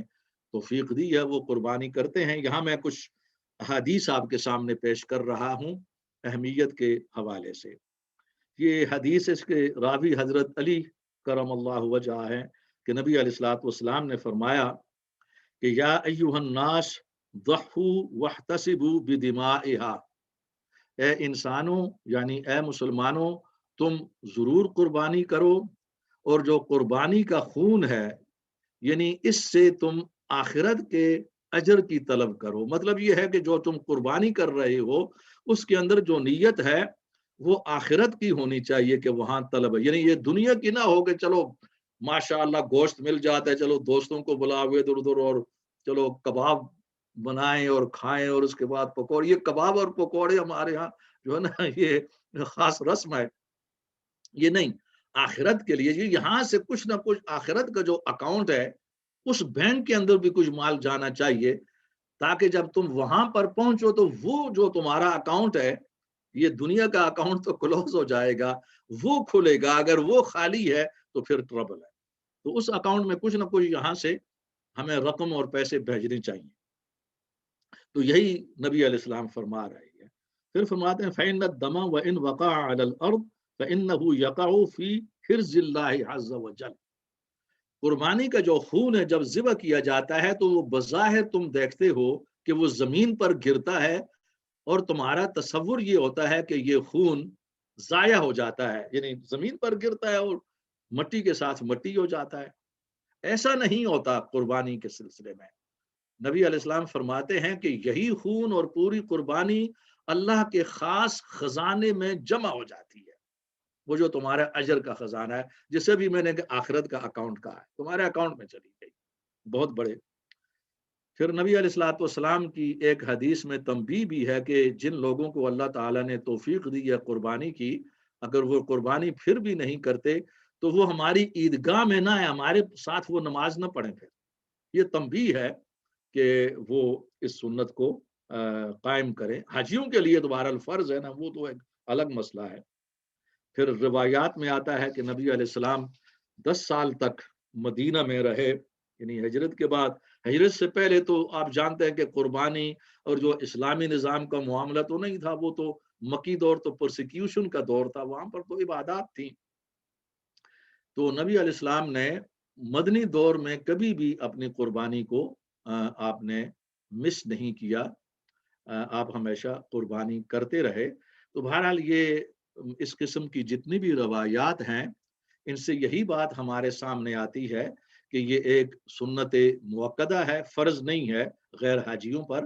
توفیق دی ہے وہ قربانی کرتے ہیں۔ یہاں میں کچھ حدیث آپ کے سامنے پیش کر رہا ہوں اہمیت کے حوالے سے۔ یہ حدیث اس کے راوی حضرت علی کرم اللہ وجہ ہے کہ نبی علیہ الصلوۃ والسلام نے فرمایا کہ یا ایھا الناس ضحوا واحتسبوا بدمائها، اے انسانوں یعنی اے مسلمانوں تم ضرور قربانی کرو، اور جو قربانی کا خون ہے یعنی اس سے تم آخرت کے اجر کی طلب کرو۔ مطلب یہ ہے کہ جو تم قربانی کر رہے ہو اس کے اندر جو نیت ہے وہ آخرت کی ہونی چاہیے کہ وہاں طلب ہے، یعنی یہ دنیا کی نہ ہو کہ چلو ماشاءاللہ گوشت مل جاتا ہے، چلو دوستوں کو بلاؤ ادھر ادھر اور چلو کباب بنائیں اور کھائیں اور اس کے بعد پکوڑے۔ یہ کباب اور پکوڑے ہمارے ہاں جو ہے نا یہ خاص رسم ہے، یہ نہیں، آخرت کے لیے یہاں سے کچھ نہ کچھ آخرت کا جو اکاؤنٹ ہے اس بینک کے اندر بھی کچھ مال جانا چاہیے، تاکہ جب تم وہاں پر پہنچو تو وہ جو تمہارا اکاؤنٹ ہے، یہ دنیا کا اکاؤنٹ تو کلوز ہو جائے گا، وہ کھلے گا، اگر وہ خالی ہے تو پھر ٹربل ہے۔ تو اس اکاؤنٹ میں کچھ نہ کچھ یہاں سے ہمیں رقم اور پیسے بھیجنے چاہیے۔ تو یہی نبی علیہ السلام فرما رہے ہیں۔ پھر فرماتے ہیں فَإِنَّ الدَّمَ وَإِنْ وَقَعَ عَلَى الْأَرْضِ فَإِنَّهُ يَقَعُ فِي حِرْزِ اللَّهِ عَزَّ وَجَلَّ۔ قربانی کا جو خون ہے جب ذبح کیا جاتا ہے تو وہ بظاہر تم دیکھتے ہو کہ وہ زمین پر گرتا ہے، اور تمہارا تصور یہ ہوتا ہے کہ یہ خون ضائع ہو جاتا ہے، یعنی زمین پر گرتا ہے اور مٹی کے ساتھ مٹی ہو جاتا ہے۔ ایسا نہیں ہوتا قربانی کے سلسلے میں۔ نبی علیہ السلام فرماتے ہیں کہ یہی خون اور پوری قربانی اللہ کے خاص خزانے میں جمع ہو جاتی ہے، وہ جو تمہارا اجر کا خزانہ ہے، جسے بھی میں نے آخرت کا اکاؤنٹ کہا ہے، تمہارے اکاؤنٹ میں چلی گئی، بہت بڑے۔ پھر نبی علیہ الصلوۃ والسلام کی ایک حدیث میں تنبیہ بھی ہے کہ جن لوگوں کو اللہ تعالیٰ نے توفیق دی ہے قربانی کی، اگر وہ قربانی پھر بھی نہیں کرتے تو وہ ہماری عیدگاہ میں نہ ہے، ہمارے ساتھ وہ نماز نہ پڑھیں۔ پھر یہ تنبیہ ہے کہ وہ اس سنت کو قائم کریں۔ حاجیوں کے لیے دوبارہ الفرض ہے نا، وہ تو ایک الگ مسئلہ ہے۔ پھر روایات میں آتا ہے کہ نبی علیہ السلام 10 سال تک مدینہ میں رہے، یعنی ہجرت کے بعد۔ ہجرت سے پہلے تو آپ جانتے ہیں کہ قربانی اور جو اسلامی نظام کا معاملہ تو نہیں تھا، وہ تو مکی دور تو پرسیکیوشن کا دور تھا، وہاں پر تو عبادات تھیں۔ تو نبی علیہ السلام نے مدنی دور میں کبھی بھی اپنی قربانی کو آپ نے مس نہیں کیا، آپ ہمیشہ قربانی کرتے رہے۔ تو بہرحال یہ اس قسم کی جتنی بھی روایات ہیں ان سے یہی بات ہمارے سامنے آتی ہے کہ یہ ایک سنت مؤکدہ ہے، فرض نہیں ہے غیر حاجیوں پر،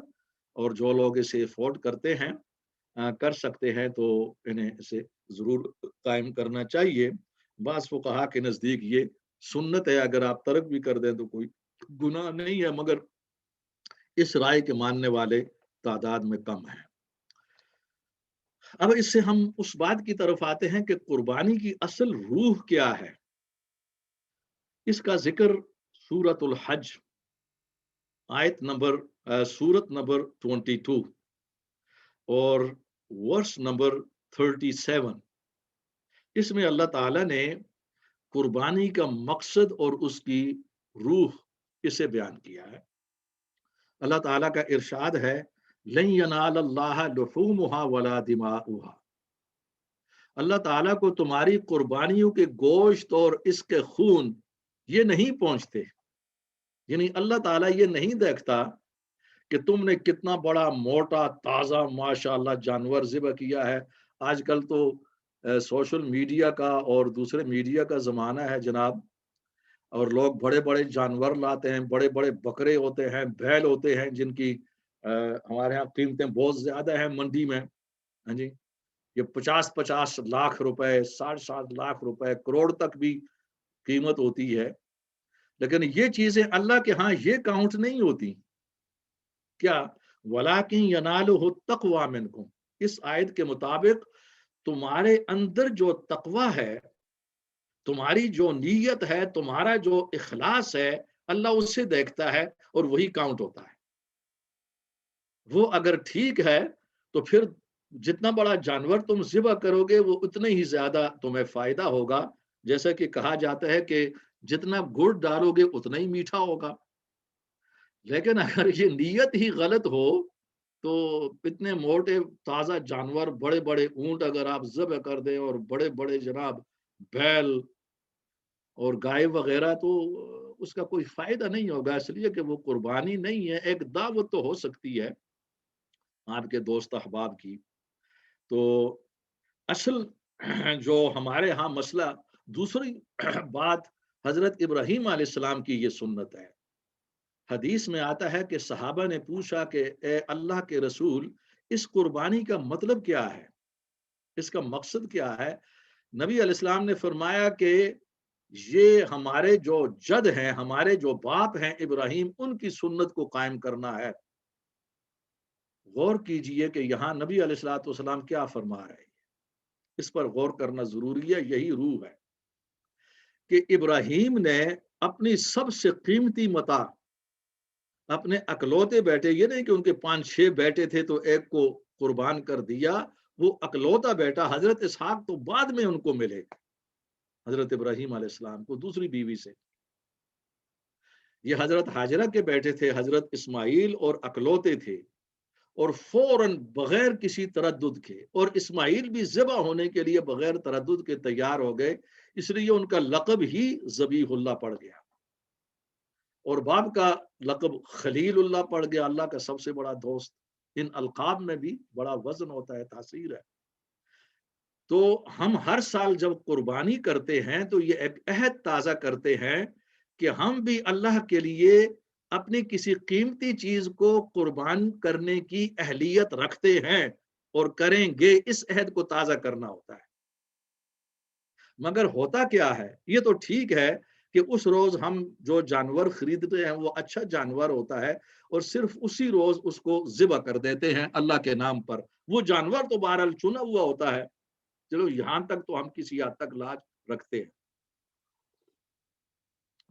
اور جو لوگ اسے افورڈ کرتے ہیں کر سکتے ہیں تو انہیں اسے ضرور قائم کرنا چاہیے۔ بعض فقہا کے نزدیک یہ سنت ہے، اگر آپ ترک بھی کر دیں تو کوئی گناہ نہیں ہے، مگر اس رائے کے ماننے والے تعداد میں کم ہیں۔ اب اس سے ہم اس بات کی طرف آتے ہیں کہ قربانی کی اصل روح کیا ہے۔ اس کا ذکر سورۃ الحج سورت نمبر 22 اور ورس نمبر 37، اس میں اللہ تعالیٰ نے قربانی کا مقصد اور اس کی روح اسے بیان کیا ہے۔ اللہ تعالیٰ کا ارشاد ہے لن ینال اللہ لحومها ولا دماؤها، اللہ تعالیٰ کو تمہاری قربانیوں کے گوشت اور اس کے خون یہ نہیں پہنچتے، یعنی اللہ تعالیٰ یہ نہیں دیکھتا کہ تم نے کتنا بڑا موٹا تازہ ماشاءاللہ جانور ذبح کیا ہے۔ آج کل تو سوشل میڈیا کا اور دوسرے میڈیا کا زمانہ ہے جناب، اور لوگ بڑے بڑے جانور لاتے ہیں، بڑے بڑے بکرے ہوتے ہیں، بیل ہوتے ہیں، جن کی ہمارے ہاں قیمتیں بہت زیادہ ہیں منڈی میں، ہاں جی، یہ 50 لاکھ روپے، 60 لاکھ روپے، کروڑ تک بھی قیمت ہوتی ہے۔ لیکن یہ چیزیں اللہ کے ہاں یہ کاؤنٹ نہیں ہوتی۔ کیا وَلَٰكِن يَنَالُهُ التَّقْوَىٰ مِنْكُمْ، اس آیت کے مطابق تمہارے اندر جو تقویٰ ہے، تمہاری جو نیت ہے، تمہارا جو اخلاص ہے، اللہ اس سے دیکھتا ہے اور وہی کاؤنٹ ہوتا ہے۔ وہ اگر ٹھیک ہے تو پھر جتنا بڑا جانور تم ذبح کرو گے وہ اتنے ہی زیادہ تمہیں فائدہ ہوگا۔ جیسا کہ کہا جاتا ہے کہ جتنا گڑ ڈالو گے اتنا ہی میٹھا ہوگا۔ لیکن اگر یہ نیت ہی غلط ہو تو اتنے موٹے تازہ جانور، بڑے بڑے اونٹ اگر آپ ذبح کر دیں اور بڑے بڑے جناب بیل اور گائے وغیرہ، تو اس کا کوئی فائدہ نہیں ہوگا، اس لیے کہ وہ قربانی نہیں ہے، ایک دعوت تو ہو سکتی ہے آپ کے دوست احباب کی۔ تو اصل جو ہمارے ہاں مسئلہ، دوسری بات، حضرت ابراہیم علیہ السلام کی یہ سنت ہے۔ حدیث میں آتا ہے کہ صحابہ نے پوچھا کہ اے اللہ کے رسول، اس قربانی کا مطلب کیا ہے، اس کا مقصد کیا ہے؟ نبی علیہ السلام نے فرمایا کہ یہ ہمارے جو جد ہیں، ہمارے جو باپ ہیں ابراہیم، ان کی سنت کو قائم کرنا ہے۔ غور کیجئے کہ یہاں نبی علیہ الصلوۃ والسلام کیا فرما رہے ہیں، اس پر غور کرنا ضروری ہے۔ یہی روح ہے کہ ابراہیم نے اپنی سب سے قیمتی متاع، اپنے اکلوتے بیٹے، یہ نہیں کہ ان کے 5-6 بیٹے تھے تو ایک کو قربان کر دیا، وہ اکلوتا بیٹا حضرت اسحاق تو بعد میں ان کو ملے، حضرت ابراہیم علیہ السلام کو دوسری بیوی سے۔ یہ حضرت ہاجرہ کے بیٹے تھے، حضرت اسماعیل، اور اکلوتے تھے، اور فوراً بغیر کسی تردد کے، اور اسماعیل بھی ذبح ہونے کے لیے بغیر تردد کے تیار ہو گئے، اس لیے ان کا لقب ہی ذبیح اللہ پڑ گیا، اور باپ کا لقب خلیل اللہ پڑ گیا، اللہ کا سب سے بڑا دوست۔ ان القاب میں بھی بڑا وزن ہوتا ہے، تاثیر ہے۔ تو ہم ہر سال جب قربانی کرتے ہیں تو یہ ایک عہد تازہ کرتے ہیں کہ ہم بھی اللہ کے لیے اپنی کسی قیمتی چیز کو قربان کرنے کی اہلیت رکھتے ہیں اور کریں گے، اس عہد کو تازہ کرنا ہوتا ہے۔ مگر ہوتا کیا ہے، یہ تو ٹھیک ہے کہ اس روز ہم جو جانور خریدتے ہیں وہ اچھا جانور ہوتا ہے اور صرف اسی روز اس کو ذبح کر دیتے ہیں اللہ کے نام پر۔ وہ جانور تو بہرحال چنا ہوا ہوتا ہے، چلو یہاں تک تو ہم کسی حد تک لاج رکھتے ہیں۔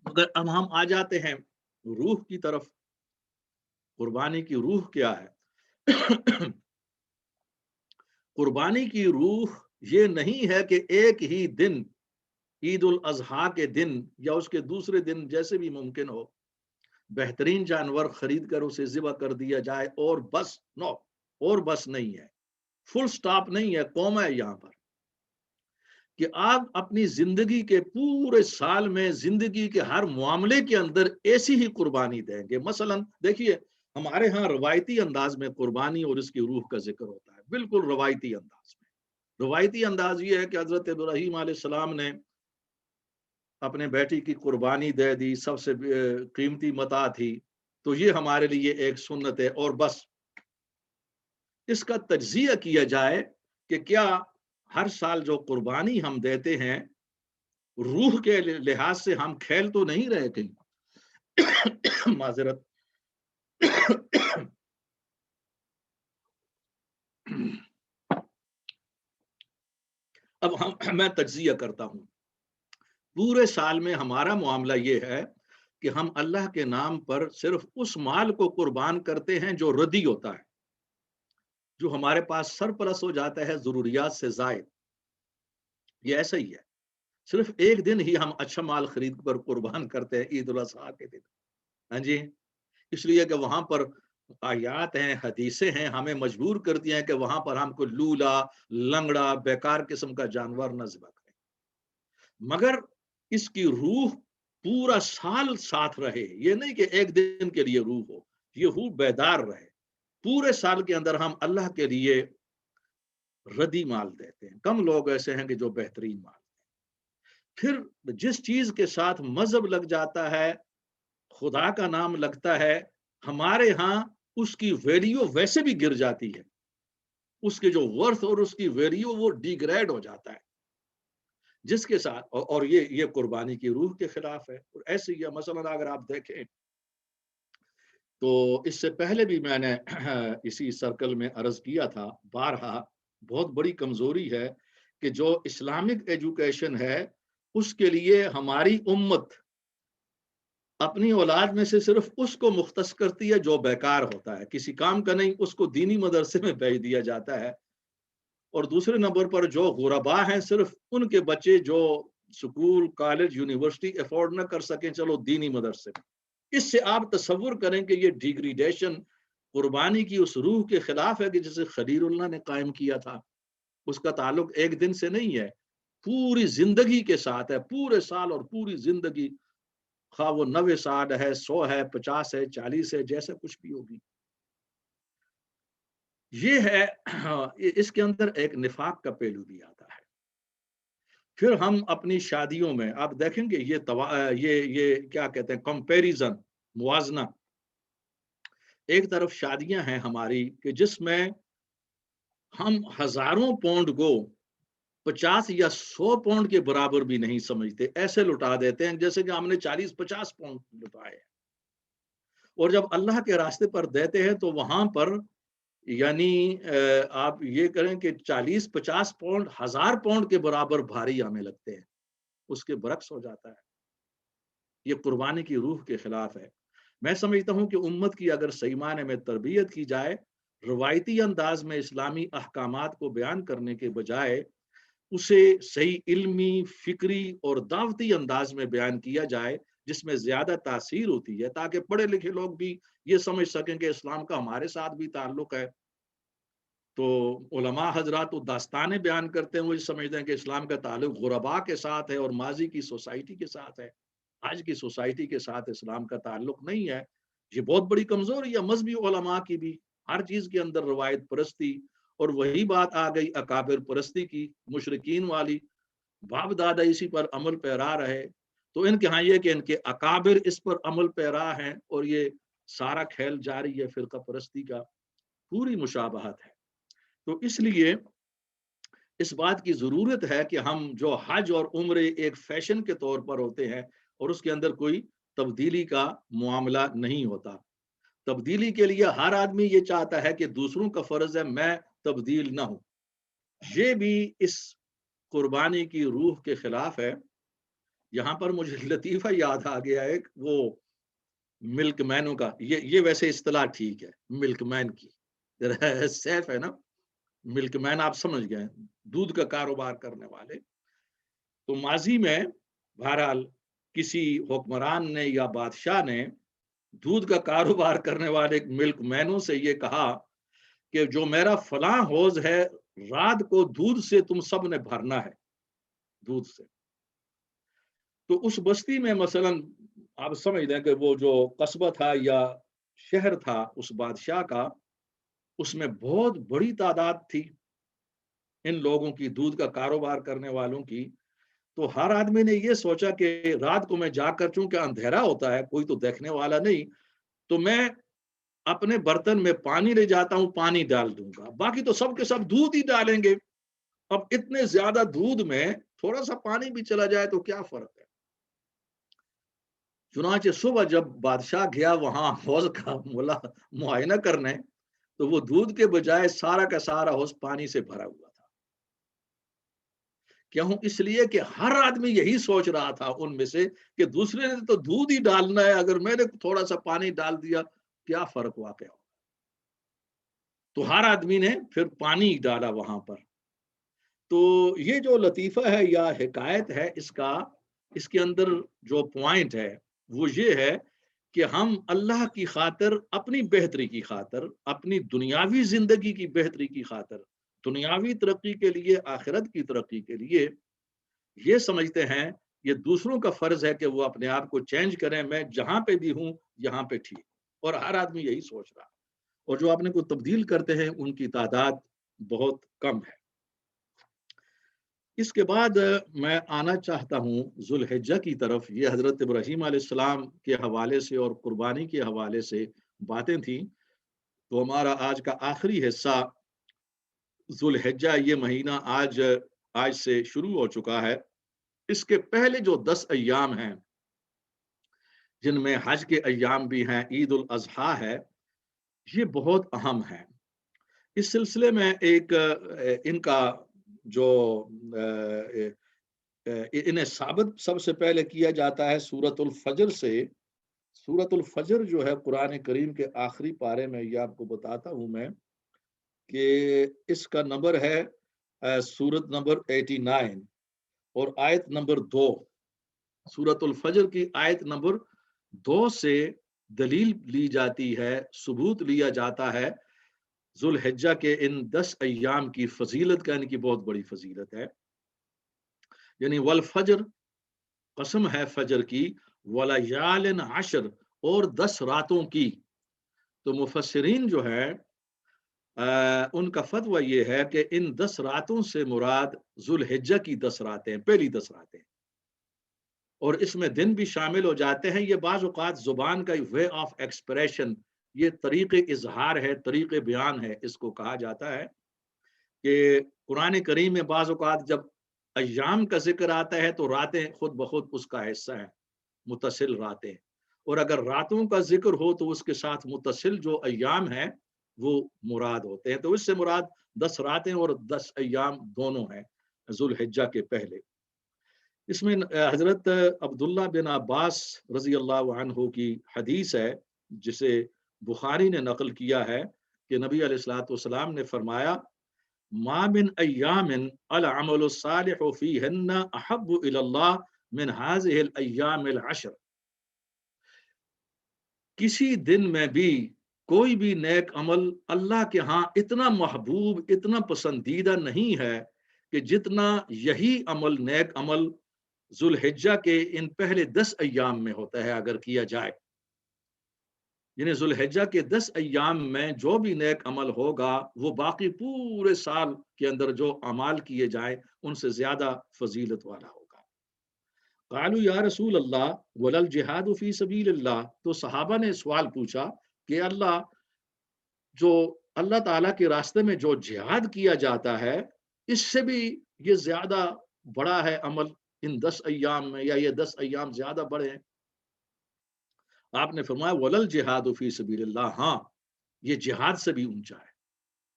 مگر اب ہم آ جاتے ہیں روح کی طرف۔ قربانی کی روح کیا ہے؟ قربانی کی روح یہ نہیں ہے کہ ایک ہی دن، عید الاضحیٰ کے دن یا اس کے دوسرے دن، جیسے بھی ممکن ہو، بہترین جانور خرید کر اسے ذبح کر دیا جائے اور بس۔ نو، اور بس نہیں ہے، فل سٹاپ نہیں ہے، قوم ہے یہاں پر کہ آپ اپنی زندگی کے پورے سال میں، زندگی کے ہر معاملے کے اندر ایسی ہی قربانی دیں گے۔ مثلا دیکھیے، ہمارے ہاں روایتی انداز میں قربانی اور اس کی روح کا ذکر ہوتا ہے، بالکل روایتی انداز میں۔ روایتی انداز یہ ہے کہ حضرت ابراہیم علیہ السلام نے اپنے بیٹی کی قربانی دے دی، سب سے قیمتی متاع تھی، تو یہ ہمارے لیے ایک سنت ہے اور بس۔ اس کا تجزیہ کیا جائے کہ کیا ہر سال جو قربانی ہم دیتے ہیں، روح کے لحاظ سے ہم کھیل تو نہیں رہے کہیں؟ معذرت۔ اب میں تجزیہ کرتا ہوں۔ پورے سال میں ہمارا معاملہ یہ ہے کہ ہم اللہ کے نام پر صرف اس مال کو قربان کرتے ہیں جو ردی ہوتا ہے، جو ہمارے پاس سرپلس ہو جاتا ہے ضروریات سے زائد۔ یہ ایسا ہی ہے، صرف ایک دن ہی ہم اچھا مال خرید کر قربان کرتے ہیں، عید الاضحیٰ کے دن۔ ہاں جی، اس لیے کہ وہاں پر آیات ہیں، حدیثیں ہیں، ہمیں مجبور کرتی ہیں کہ وہاں پر ہم کو لولا، لنگڑا، بیکار قسم کا جانور نہ ذبح کریں۔ مگر اس کی روح پورا سال ساتھ رہے، یہ نہیں کہ ایک دن کے لیے روح ہو، یہ روح بیدار رہے۔ پورے سال کے اندر ہم اللہ کے لیے ردی مال دیتے ہیں، کم لوگ ایسے ہیں کہ جو بہترین مال۔ پھر جس چیز کے ساتھ مذہب لگ جاتا ہے، خدا کا نام لگتا ہے، ہمارے ہاں اس کی ویلیو ویسے بھی گر جاتی ہے، اس کے جو ورث اور اس کی ویلیو وہ ڈیگریڈ ہو جاتا ہے جس کے ساتھ، اور یہ قربانی کی روح کے خلاف ہے۔ اور ایسے ہی مثلا اگر آپ دیکھیں تو اس سے پہلے بھی میں نے اسی سرکل میں عرض کیا تھا، بارہا بہت بڑی کمزوری ہے کہ جو اسلامک ایجوکیشن ہے اس کے لیے ہماری امت اپنی اولاد میں سے صرف اس کو مختص کرتی ہے جو بیکار ہوتا ہے، کسی کام کا نہیں، اس کو دینی مدرسے میں بھیج دیا جاتا ہے۔ اور دوسرے نمبر پر جو غربا ہیں، صرف ان کے بچے جو سکول، کالج، یونیورسٹی افورڈ نہ کر سکیں، چلو دینی مدرسے میں۔ اس سے آپ تصور کریں کہ یہ ڈیگریڈیشن قربانی کی اس روح کے خلاف ہے کہ جسے خلیل اللہ نے قائم کیا تھا۔ اس کا تعلق ایک دن سے نہیں ہے، پوری زندگی کے ساتھ ہے، پورے سال اور پوری زندگی، خواہ وہ 90 سال ہے، 100 ہے، 50 ہے، 40 ہے، جیسا کچھ بھی ہوگی۔ یہ ہے، اس کے اندر ایک نفاق کا پہلو بھی آتا ہے۔ پھر ہم اپنی شادیوں میں آپ دیکھیں گے یہ کیا کہتے ہیں، کمپیریزن، موازنہ۔ ایک طرف شادیاں ہیں ہماری کہ جس میں ہم ہزاروں پاؤنڈ کو 50 یا 100 پاؤنڈ کے برابر بھی نہیں سمجھتے، ایسے لٹا دیتے ہیں جیسے کہ ہم نے 40-50 پاؤنڈ لٹائے، اور جب اللہ کے راستے پر دیتے ہیں تو وہاں پر یعنی آپ یہ کریں کہ 40-50 پاؤنڈ 1000 پاؤنڈ کے برابر بھاری ہمیں لگتے ہیں، اس کے برعکس ہو جاتا ہے۔ یہ قربانی کی روح کے خلاف ہے۔ میں سمجھتا ہوں کہ امت کی اگر صحیح معنی میں تربیت کی جائے، روایتی انداز میں اسلامی احکامات کو بیان کرنے کے بجائے اسے صحیح علمی، فکری اور دعوتی انداز میں بیان کیا جائے جس میں زیادہ تاثیر ہوتی ہے، تاکہ پڑھے لکھے لوگ بھی یہ سمجھ سکیں کہ اسلام کا ہمارے ساتھ بھی تعلق ہے۔ تو علماء حضرات تو داستانیں بیان کرتے ہیں، وہ سمجھتے ہیں کہ اسلام کا تعلق غرباء کے ساتھ ہے اور ماضی کی سوسائٹی کے ساتھ ہے، آج کی سوسائٹی کے ساتھ اسلام کا تعلق نہیں ہے۔ یہ بہت بڑی کمزوری ہے مذہبی علماء کی بھی، ہر چیز کے اندر روایت پرستی، اور وہی بات آ گئی اکابر پرستی کی، مشرکین والی، باپ دادا اسی پر عمل پیرا رہے، تو ان کے ہاں یہ کہ ان کے اکابر اس پر عمل پیرا ہیں، اور یہ سارا کھیل جاری ہے فرقہ پرستی کا، پوری مشابہت ہے۔ تو اس لیے اس بات کی ضرورت ہے کہ ہم جو حج اور عمرے ایک فیشن کے طور پر ہوتے ہیں اور اس کے اندر کوئی تبدیلی کا معاملہ نہیں ہوتا، تبدیلی کے لیے ہر آدمی یہ چاہتا ہے کہ دوسروں کا فرض ہے میں تبدیل نہ ہوں، یہ بھی اس قربانی کی روح کے خلاف ہے۔ یہاں پر مجھے لطیفہ یاد آ گیا ایک، وہ ملک مینوں کا، یہ ویسے اصطلاح ٹھیک ہے، ملک مین کی سیف ہے نا، ملک مین آپ سمجھ گئے، دودھ کا کاروبار کرنے والے۔ تو ماضی میں بہرحال کسی حکمران نے یا بادشاہ نے دودھ کا کاروبار کرنے والے ملک مینوں سے یہ کہا کہ جو میرا فلاں حوض ہے، رات کو دودھ سے تم سب نے بھرنا ہے، دودھ سے۔ تو اس بستی میں مثلا آپ سمجھ دیں کہ وہ جو قصبہ تھا یا شہر تھا اس بادشاہ کا، اس میں بہت بڑی تعداد تھی ان لوگوں کی، دودھ کا کاروبار کرنے والوں کی۔ تو ہر آدمی نے یہ سوچا کہ رات کو میں جا کر، چونکہ اندھیرا ہوتا ہے، کوئی تو دیکھنے والا نہیں، تو میں اپنے برتن میں پانی لے جاتا ہوں، پانی ڈال دوں گا، باقی تو سب کے سب دودھ ہی ڈالیں گے۔ اب اتنے زیادہ دودھ میں تھوڑا سا پانی بھی چلا جائے تو کیا فرق ہے۔ چنانچہ صبح جب بادشاہ گیا وہاں حوض کا معائنہ کرنے، تو وہ دودھ کے بجائے سارا کا سارا حوض پانی سے بھرا ہوا تھا۔ کیوں؟ اس لیے کہ ہر آدمی یہی سوچ رہا تھا ان میں سے کہ دوسرے نے تو دودھ ہی ڈالنا ہے، اگر میں نے تھوڑا سا پانی ڈال دیا کیا فرق واقع ہو۔ تو ہر آدمی نے پھر پانی ڈالا وہاں پر۔ تو یہ جو لطیفہ ہے یا حکایت ہے، اس کے اندر جو پوائنٹ ہے وہ یہ ہے کہ ہم اللہ کی خاطر، اپنی بہتری کی خاطر، اپنی دنیاوی زندگی کی بہتری کی خاطر، دنیاوی ترقی کے لیے، آخرت کی ترقی کے لیے یہ سمجھتے ہیں یہ دوسروں کا فرض ہے کہ وہ اپنے آپ کو چینج کریں، میں جہاں پہ بھی ہوں یہاں پہ ٹھیک، اور ہر آدمی یہی سوچ رہا، اور جو اپنے کو تبدیل کرتے ہیں ان کی تعداد بہت کم ہے۔ اس کے بعد میں آنا چاہتا ہوں ذو الحجہ کی طرف۔ یہ حضرت ابراہیم علیہ السلام کے حوالے سے اور قربانی کے حوالے سے باتیں تھیں۔ تو ہمارا آج کا آخری حصہ ذو الحجہ، یہ مہینہ آج سے شروع ہو چکا ہے۔ اس کے پہلے جو 10 ایام ہیں جن میں حج کے ایام بھی ہیں، عید الاضحیٰ ہے، یہ بہت اہم ہے۔ اس سلسلے میں ایک ان کا جو انہیں ثابت سب سے پہلے کیا جاتا ہے سورۃ الفجر سے. سورۃ الفجر جو ہے قرآن کریم کے آخری پارے میں، یہ آپ کو بتاتا ہوں میں کہ اس کا نمبر ہے سورت نمبر 89 اور آیت نمبر 2. سورۃ الفجر کی آیت نمبر 2 سے دلیل لی جاتی ہے، ثبوت لیا جاتا ہے ذوالحجہ کے ان 10 ایام کی فضیلت کا، ان کی بہت بڑی فضیلت ہے. یعنی والفجر، قسم ہے فجر کی، ولیال عشر، اور 10 راتوں کی. تو مفسرین جو ہے ان کا فتویٰ یہ ہے کہ ان 10 راتوں سے مراد ذوالحجہ کی 10 راتیں، پہلی 10 راتیں، اور اس میں دن بھی شامل ہو جاتے ہیں. یہ بعض اوقات زبان کا وے آف ایکسپریشن، یہ طریق اظہار ہے، طریق بیان ہے، اس کو کہا جاتا ہے کہ قرآن کریم میں بعض اوقات جب ایام کا ذکر آتا ہے تو راتیں خود بخود اس کا حصہ ہیں، متصل راتیں، اور اگر راتوں کا ذکر ہو تو اس کے ساتھ متصل جو ایام ہیں وہ مراد ہوتے ہیں. تو اس سے مراد 10 راتیں اور 10 ایام دونوں ہیں ذوالحجہ کے پہلے. اس میں حضرت عبداللہ بن عباس رضی اللہ عنہ کی حدیث ہے جسے بخاری نے نقل کیا ہے کہ نبی علیہ الصلوۃ والسلام نے فرمایا ما من ایام العمل الصالح فیہن احب الی اللہ من هذه الایام العشر. کسی دن میں بھی کوئی بھی نیک عمل اللہ کے ہاں اتنا محبوب، اتنا پسندیدہ نہیں ہے کہ جتنا یہی عمل، نیک عمل ذوالحجہ کے ان پہلے 10 ایام میں ہوتا ہے اگر کیا جائے. یعنی ذوالحجہ کے 10 ایام میں جو بھی نیک عمل ہوگا وہ باقی پورے سال کے اندر جو اعمال کیے جائیں ان سے زیادہ فضیلت والا ہوگا. قالوا یا رسول اللہ ولل جہاد فی سبیل اللہ. تو صحابہ نے سوال پوچھا کہ جو اللہ تعالیٰ کے راستے میں جو جہاد کیا جاتا ہے اس سے بھی یہ زیادہ بڑا ہے عمل ان 10 ایام میں، یا یہ 10 ایام زیادہ بڑے ہیں؟ آپ نے فرمایا ولل جہاد فی سبیل اللہ، ہاں یہ جہاد سے بھی اونچا ہے.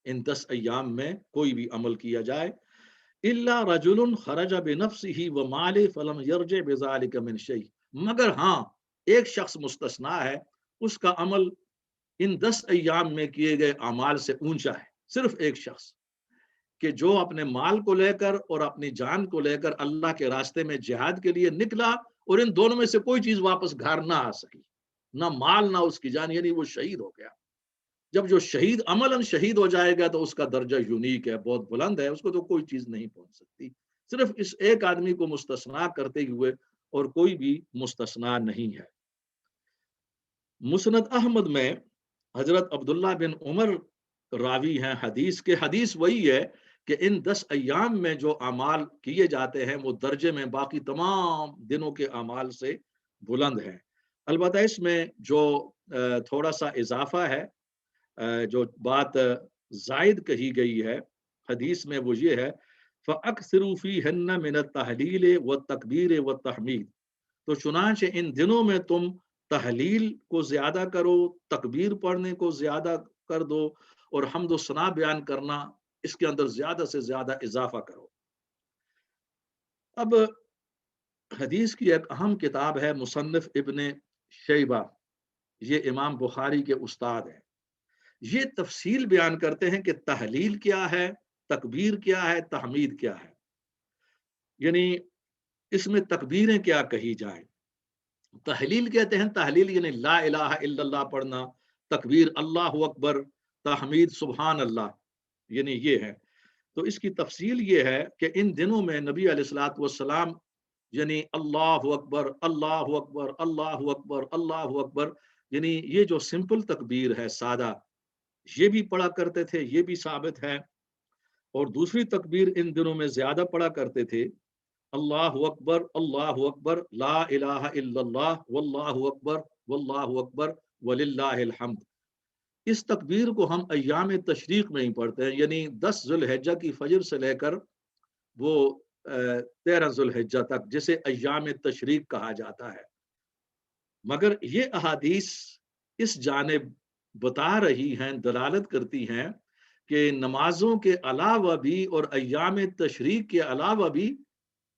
ان 10 ایام میں کوئی بھی عمل کیا جائے، الا رجل خرج بنفسه وماله فلم يرجع بذلك من شيء، مگر ہاں ایک شخص مستثنا ہے، اس کا عمل ان 10 ایام میں کیے گئے اعمال سے اونچا ہے. صرف ایک شخص کہ جو اپنے مال کو لے کر اور اپنی جان کو لے کر اللہ کے راستے میں جہاد کے لیے نکلا اور ان دونوں میں سے کوئی چیز واپس گھر نہ آ سکی، نہ مال نہ اس کی جان، یعنی وہ شہید ہو گیا. جب جو شہید عملاً شہید ہو جائے گا تو اس کا درجہ یونیک ہے، بہت بلند ہے، اس کو تو کوئی چیز نہیں پہنچ سکتی. صرف اس ایک آدمی کو مستثنا کرتے ہوئے اور کوئی بھی مستثنا نہیں ہے. مسند احمد میں حضرت عبداللہ بن عمر راوی ہیں حدیث کے. حدیث وہی ہے کہ ان 10 ایام میں جو اعمال کیے جاتے ہیں وہ درجے میں باقی تمام دنوں کے اعمال سے بلند ہیں. البتہ اس میں جو تھوڑا سا اضافہ ہے، جو بات زائد کہی گئی ہے حدیث میں، وہ یہ ہے فَأَكْثِرُوا فِيهِنَّ مِنَ التَّهْلِيلِ وَالتَّكْبِيرِ وَالتَّحْمِيدِ. تو چنانچہ ان دنوں میں تم تحلیل کو زیادہ کرو، تکبیر پڑھنے کو زیادہ کر دو، اور حمد و ثنا بیان کرنا اس کے اندر زیادہ سے زیادہ اضافہ کرو. اب حدیث کی ایک اہم کتاب ہے مصنف ابن شیبہ، یہ امام بخاری کے استاد ہیں. یہ تفصیل بیان کرتے ہیں کہ تحلیل کیا ہے، تکبیر کیا ہے، تحمید کیا ہے. یعنی اس میں تکبیریں کیا کہی جائیں. تحلیل کہتے ہیں، تحلیل یعنی لا الہ الا اللہ پڑھنا، تکبیر اللہ اکبر، تحمید سبحان اللہ، یعنی یہ ہے. تو اس کی تفصیل یہ ہے کہ ان دنوں میں نبی علیہ الصلوۃ والسلام یعنی اللہ اکبر اللہ اکبر اللہ اکبر اللہ اکبر، یعنی یہ جو سمپل تکبیر ہے سادہ، یہ بھی پڑھا کرتے تھے، یہ بھی ثابت ہے. اور دوسری تکبیر ان دنوں میں زیادہ پڑھا کرتے تھے، اللہ اکبر لا الہ الا اللہ واللہ اکبر اکبر وللہ الحمد. اس تکبیر کو ہم ایام تشریق میں ہی پڑھتے ہیں، یعنی 10 ذوالحجہ کی فجر سے لے کر وہ 13 ذوالحجہ تک، جسے ایام تشریق کہا جاتا ہے. مگر یہ احادیث اس جانب بتا رہی ہیں، دلالت کرتی ہیں کہ نمازوں کے علاوہ بھی اور ایام تشریق کے علاوہ بھی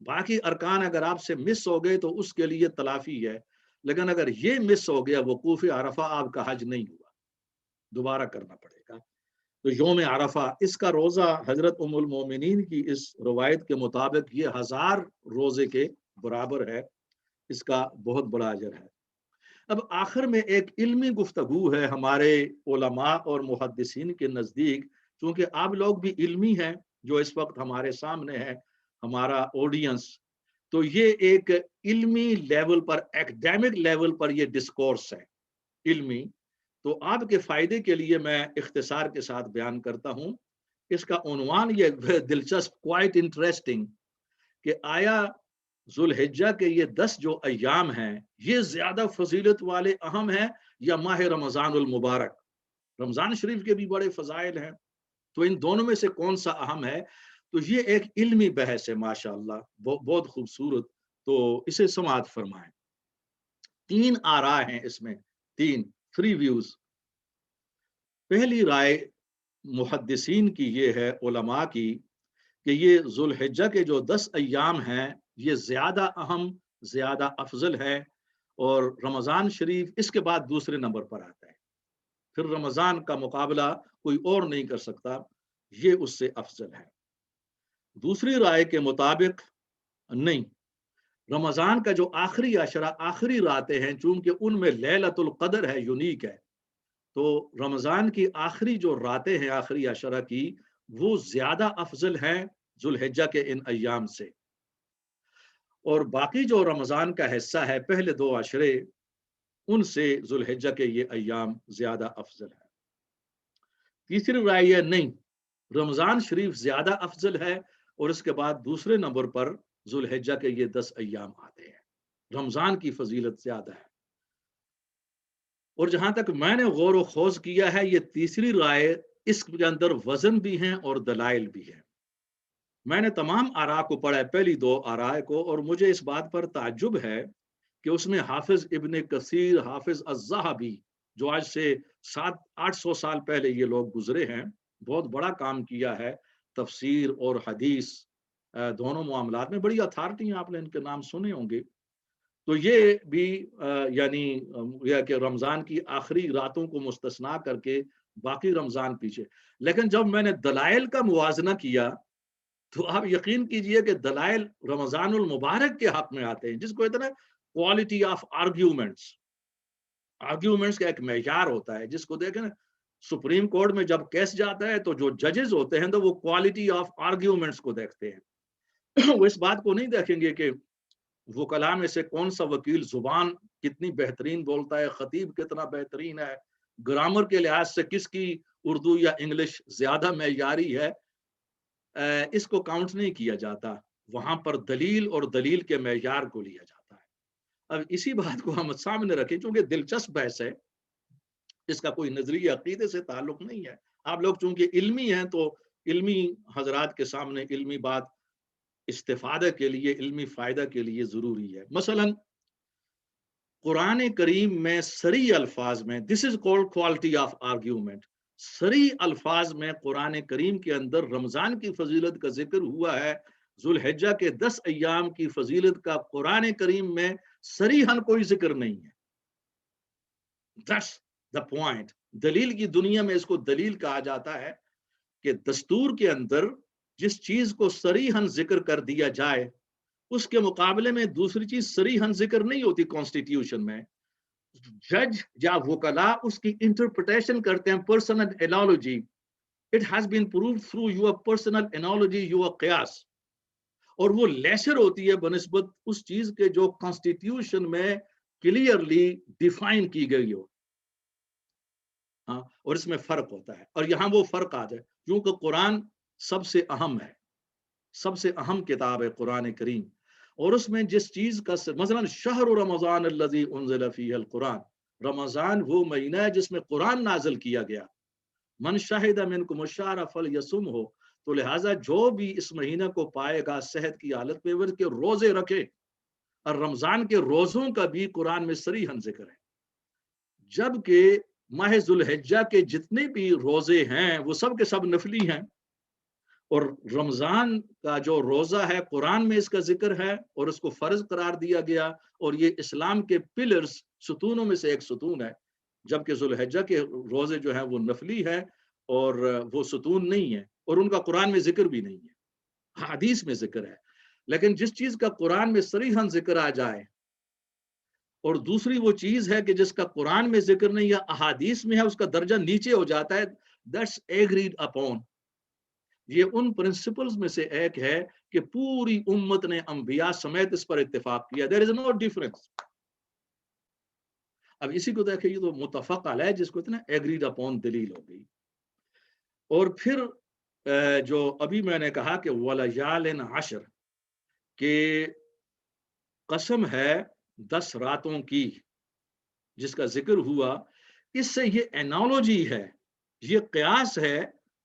باقی ارکان اگر آپ سے مس ہو گئے تو اس کے لیے تلافی ہے، لیکن اگر یہ مس ہو گیا وقوف عرفہ، آپ کا حج نہیں ہوا، دوبارہ کرنا پڑے گا۔ تو یوم عرفہ، اس کا روزہ حضرت ام المومنین کی اس روایت کے مطابق یہ 1000 روزے کے برابر ہے، اس کا بہت بڑا اجر ہے۔ اب آخر میں ایک علمی گفتگو ہے ہمارے علماء اور محدثین کے نزدیک، چونکہ آپ لوگ بھی علمی ہیں جو اس وقت ہمارے سامنے ہے، ہمارا آڈینس، تو یہ ایک علمی لیول پر، ایکڈیمک لیول پر یہ ڈسکورس ہے علمی، تو آپ کے فائدے کے لیے میں اختصار کے ساتھ بیان کرتا ہوں۔ اس کا عنوان یہ دلچسپ، کوائٹ انٹرسٹنگ، کہ آیا ذوالحجہ کے یہ 10 جو ایام ہیں یہ زیادہ فضیلت والے اہم ہیں یا ماہ رمضان المبارک؟ رمضان شریف کے بھی بڑے فضائل ہیں، تو ان دونوں میں سے کون سا اہم ہے؟ تو یہ ایک علمی بحث ہے ماشاءاللہ، بہت خوبصورت، تو اسے سماعت فرمائیں۔ 3 آراء ہیں اس میں، 3 ویوز۔ پہلی رائے محدثین کی یہ ہے، علماء کی، کہ یہ ذوالحجہ کے جو 10 ایام ہیں یہ زیادہ اہم، زیادہ افضل ہے، اور رمضان شریف اس کے بعد دوسرے نمبر پر آتا ہے، پھر رمضان کا مقابلہ کوئی اور نہیں کر سکتا، یہ اس سے افضل ہے۔ دوسری رائے کے مطابق نہیں، رمضان کا جو آخری عشرہ، آخری راتیں ہیں، چونکہ ان میں لیلۃ القدر ہے، یونیک ہے، تو رمضان کی آخری جو راتیں ہیں آخری عشرہ کی، وہ زیادہ افضل ہیں ذوالحجہ کے ان ایام سے، اور باقی جو رمضان کا حصہ ہے پہلے 2 عشرے، ان سے ذوالحجہ کے یہ ایام زیادہ افضل ہے۔ تیسری رائے یہ نہیں، رمضان شریف زیادہ افضل ہے، اور اس کے بعد دوسرے نمبر پر ذوالحجہ کے یہ 10 ایام آتے ہیں، رمضان کی فضیلت زیادہ ہے۔ اور جہاں تک میں نے غور و خوض کیا ہے، یہ تیسری رائے، اس کے اندر وزن بھی ہیں اور دلائل بھی ہیں۔ میں نے تمام آراء کو پڑھا ہے، پہلی 2 آراء کو، اور مجھے اس بات پر تعجب ہے کہ اس میں حافظ ابن کثیر، حافظ الذہبی، جو آج سے 700-800 سال پہلے یہ لوگ گزرے ہیں، بہت بڑا کام کیا ہے، تفسیر اور حدیث دونوں معاملات میں بڑی اتھارٹی ہیں، آپ نے ان کے نام سنے ہوں گے، تو یہ بھی یعنی یہ کہ رمضان کی آخری راتوں کو مستثنا کر کے باقی رمضان پیچھے، لیکن جب میں نے دلائل کا موازنہ کیا تو آپ یقین کیجئے کہ دلائل رمضان المبارک کے حق میں آتے ہیں، جس کو اتنا کوالٹی آف آرگیومنٹس، آرگیومنٹس کا ایک معیار ہوتا ہے، جس کو دیکھیں نا، سپریم کورٹ میں جب کیس جاتا ہے تو جو ججز ہوتے ہیں تو وہ کوالٹی آف آرگیومنٹس کو دیکھتے ہیں، وہ اس بات کو نہیں دیکھیں گے کہ وکلاء میں سے کون سا وکیل زبان کتنی بہترین بولتا ہے، خطیب کتنا بہترین ہے، گرامر کے لحاظ سے کس کی اردو یا انگلش زیادہ معیاری ہے، اس کو کاؤنٹ نہیں کیا جاتا، وہاں پر دلیل اور دلیل کے معیار کو لیا جاتا ہے۔ اب اسی بات کو ہم سامنے رکھیں، چونکہ دلچسپ بحث ہے، اس کا کوئی نظری عقیدے سے تعلق نہیں ہے، آپ لوگ چونکہ علمی ہیں تو علمی حضرات کے سامنے علمی بات استفادہ کے لیے، علمی فائدہ کے لیے ضروری ہے۔ مثلا قرآن کریم میں صریح الفاظ میں، this is called quality of argument, صریح الفاظ میں قرآن کریم کے اندر رمضان کی فضیلت کا ذکر ہوا ہے، ذوالحجہ کے 10 ایام کی فضیلت کا قرآن کریم میں صریحاً کوئی ذکر نہیں ہے۔ That's the point۔ دلیل کی دنیا میں اس کو دلیل کہا جاتا ہے کہ دستور کے اندر جس چیز کو صریحاً ذکر کر دیا جائے، اس کے مقابلے میں دوسری چیز صریحاً ذکر نہیں ہوتی کانسٹیٹیوشن میں، جج یا وکلاء اس کی انٹرپریٹیشن کرتے ہیں، personal analogy, it has been proved through your personal analogy, your قیاس، اور وہ لیسر ہوتی ہے بنسبت اس چیز کے جو کانسٹیٹیوشن میں کلیئرلی ڈیفائن کی گئی ہو، ہاں، اور اس میں فرق ہوتا ہے، اور یہاں وہ فرق آ جائے، کیونکہ قرآن سب سے اہم ہے، سب سے اہم کتاب ہے قرآن کریم، اور اس میں جس چیز کا مثلا شہر رمضان الذی انزل فیہ القرآن، رمضان وہ مہینہ ہے جس میں قرآن نازل کیا گیا، من شہد منکم الشہر فلیصمہ، تو لہٰذا جو بھی اس مہینہ کو پائے گا صحت کی حالت میں، وہ کے روزے رکھے، اور رمضان کے روزوں کا بھی قرآن میں صریحاً ذکر ہے، جبکہ ماہ ذوالحجہ کے جتنے بھی روزے ہیں وہ سب کے سب نفلی ہیں، اور رمضان کا جو روزہ ہے قرآن میں اس کا ذکر ہے اور اس کو فرض قرار دیا گیا، اور یہ اسلام کے پلرز ستونوں میں سے ایک ستون ہے، جبکہ ذوالحجہ کے روزے جو ہیں وہ نفلی ہے اور وہ ستون نہیں ہے، اور ان کا قرآن میں ذکر بھی نہیں ہے، حدیث میں ذکر ہے۔ لیکن جس چیز کا قرآن میں صریحاً ذکر آ جائے، اور دوسری وہ چیز ہے کہ جس کا قرآن میں ذکر نہیں یا احادیث میں ہے، اس کا درجہ نیچے ہو جاتا ہے، دیٹس ایگریڈ اپون۔ یہ ان پرنسپلز میں سے ایک ہے کہ پوری امت نے انبیاء سمیت اس پر اتفاق کیا، دیر از نو ڈیفرنس۔ اب اسی کو دیکھیں، یہ تو متفق علیہ جس کو اتنا ایگریڈ اپون دلیل ہو گئی۔ اور پھر جو ابھی میں نے کہا کہ وَلَيَالٍ عَشْرٍ، کہ قسم ہے 10 راتوں کی، جس کا ذکر ہوا، اس سے یہ انالوجی ہے، یہ قیاس ہے،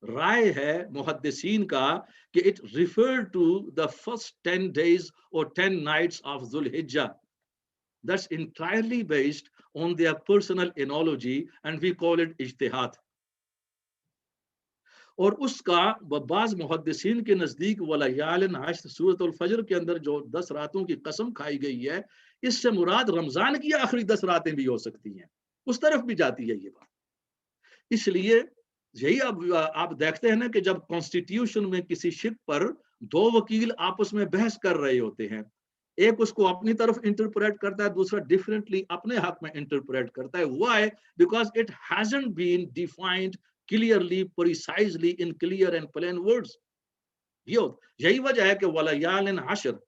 رائے ہے محدثین کا کہ it referred to the first 10 days or 10 nights of Dhul Hijjah. That's entirely based on their personal analogy and we call it ijtihad. اور اس کا بعض محدثین کے نزدیک وَلَيَالٍ عَشْرٍ سورۃ الفجر کے اندر جو 10 راتوں کی قسم کھائی گئی ہے، اس سے مراد رمضان کی آخری 10 راتیں بھی ہو سکتی ہیں، اس طرف بھی جاتی ہے یہ بات۔ اس لیے یہی اب آپ دیکھتے ہیں نا کہ جب کانسٹیٹیوشن میں کسی شق پر 2 وکیل آپس میں بحث کر رہے ہوتے ہیں، ایک اس کو اپنی طرف انٹرپریٹ کرتا ہے، دوسرا ڈیفرنٹلی اپنے حق میں انٹرپریٹ کرتا ہے۔ Why? Because it hasn't been defined clearly, precisely, in clear and plain words. یہی وجہ ہے کہ وَلَيَالٍ عَشْرٍ،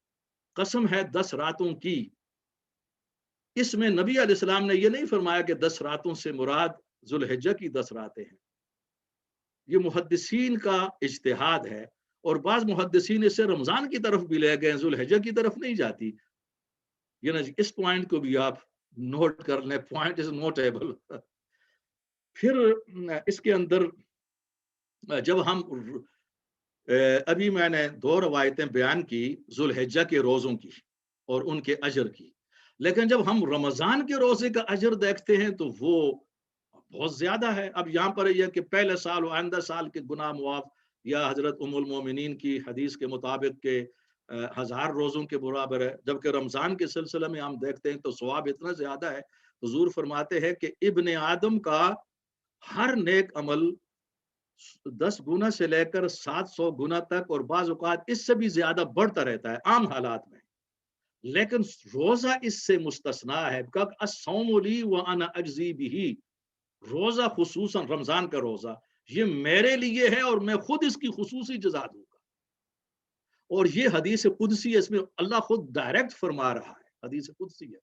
قسم ہے 10 راتوں کی۔ اس میں نبی علیہ السلام نے یہ نہیں فرمایا کہ 10 راتوں سے مراد ذوالحجہ کی 10 راتیں ہیں، یہ محدثین کا اجتہاد ہے، اور بعض محدثین اسے رمضان کی طرف بھی لے گئے، ذوالحجہ کی طرف نہیں جاتی۔ یہ نا اس پوائنٹ کو بھی آپ نوٹ کر لیں، پوائنٹ از نوٹیبل۔ پھر اس کے اندر جب ہم ابھی میں نے 2 روایتیں بیان کی ذوالحجہ کے روزوں کی اور ان کے اجر کی، لیکن جب ہم رمضان کے روزے کا اجر دیکھتے ہیں تو وہ بہت زیادہ ہے۔ اب یہاں پر یہ کہ پہلے سال و آئندہ سال کے گناہ معاف، یا حضرت ام المومنین کی حدیث کے مطابق کہ 1000 روزوں کے برابر ہے، جبکہ رمضان کے سلسلے میں ہم دیکھتے ہیں تو ثواب اتنا زیادہ ہے۔ حضور فرماتے ہیں کہ ابن آدم کا ہر نیک عمل 10 گنا سے لے کر 700 گنا تک، اور بعض اوقات اس سے بھی زیادہ بڑھتا رہتا ہے عام حالات میں، لیکن روزہ اس سے مستثنا ہے۔ الصوم لی وانا اجزی بہ، روزہ خصوصاً رمضان کا روزہ یہ میرے لیے ہے اور میں خود اس کی خصوصی جزا دوں گا۔ اور یہ حدیث قدسی ہے، اس میں اللہ خود ڈائریکٹ فرما رہا ہے، حدیث قدسی ہے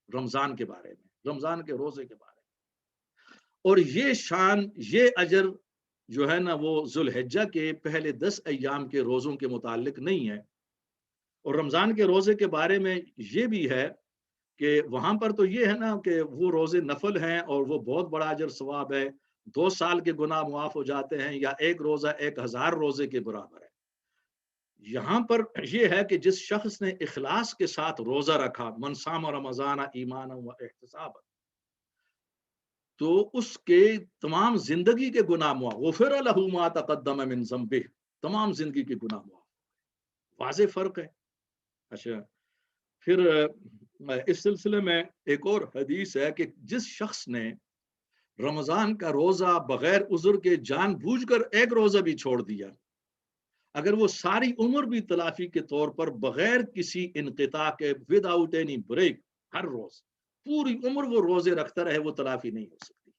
رمضان کے بارے میں، رمضان کے روزے کے بارے میں۔ اور یہ شان، یہ اجر جو ہے نا وہ ذوالحجہ کے پہلے 10 ایام کے روزوں کے متعلق نہیں ہے۔ اور رمضان کے روزے کے بارے میں یہ بھی ہے کہ وہاں پر تو یہ ہے نا کہ وہ روزے نفل ہیں اور وہ بہت بڑا اجر ثواب ہے، 2 سال کے گناہ معاف ہو جاتے ہیں، یا ایک روزہ 1000 روزے کے برابر ہے۔ یہاں پر یہ ہے کہ جس شخص نے اخلاص کے ساتھ روزہ رکھا، من صام رمضان ایمانا و احتسابا، تو اس کے تمام زندگی کے گناہ معاف، غفر لہ ما تقدم من ذنبہ، تمام زندگی کے گناہ معاف۔ واضح فرق ہے۔ اچھا، پھر اس سلسلے میں ایک اور حدیث ہے کہ جس شخص نے رمضان کا روزہ بغیر عذر کے جان بوجھ کر ایک روزہ بھی چھوڑ دیا، اگر وہ ساری عمر بھی تلافی کے طور پر بغیر کسی انقطاع کے وداؤٹ اینی بریک ہر روز پوری عمر وہ روزے رکھتا رہے، وہ تلافی نہیں ہو سکتی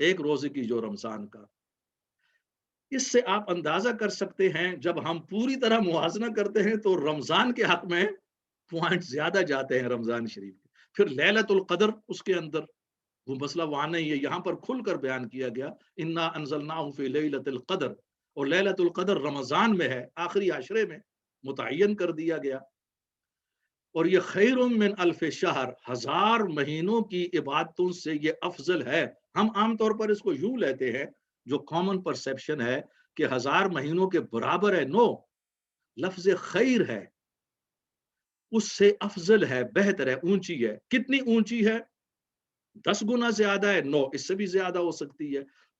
ایک روزے کی جو رمضان کا۔ اس سے آپ اندازہ کر سکتے ہیں جب ہم پوری طرح موازنہ کرتے ہیں تو رمضان کے حق میں پوائنٹ زیادہ جاتے ہیں رمضان شریف کے۔ پھر لیلۃ القدر اس کے اندر وہ مسئلہ وہاں نہیں ہے، یہاں پر کھل کر بیان کیا گیا، انا انزلناہ فی لیلۃ القدر، اور لیلۃ القدر رمضان میں ہے، آخری عشرے میں متعین کر دیا گیا۔ اور یہ خیر من الف شہر، 1000 مہینوں کی عبادتوں سے یہ افضل ہے۔ ہم عام طور پر اس کو یوں لیتے ہیں، جو کامن پرسیپشن ہے کہ 1000 مہینوں کے برابر ہے، نو، لفظ خیر ہے، اس سے افضل ہے، بہتر ہے، اونچی ہے۔ کتنی اونچی ہے؟ 10 گنا زیادہ ہے؟ نو، اس سے بھی زیادہ ہو سکتی ہے۔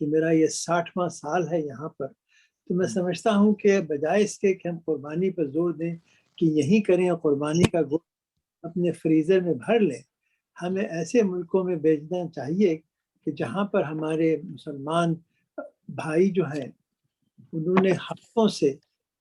کہ میرا یہ 60واں سال ہے یہاں پر، تو میں سمجھتا ہوں کہ بجائے اس کے کہ ہم قربانی پر زور دیں کہ یہیں کریں اور قربانی کا گوشت اپنے فریزر میں بھر لیں، ہمیں ایسے ملکوں میں بھیجنا چاہیے کہ جہاں پر ہمارے مسلمان بھائی جو ہیں انہوں نے ہفتوں سے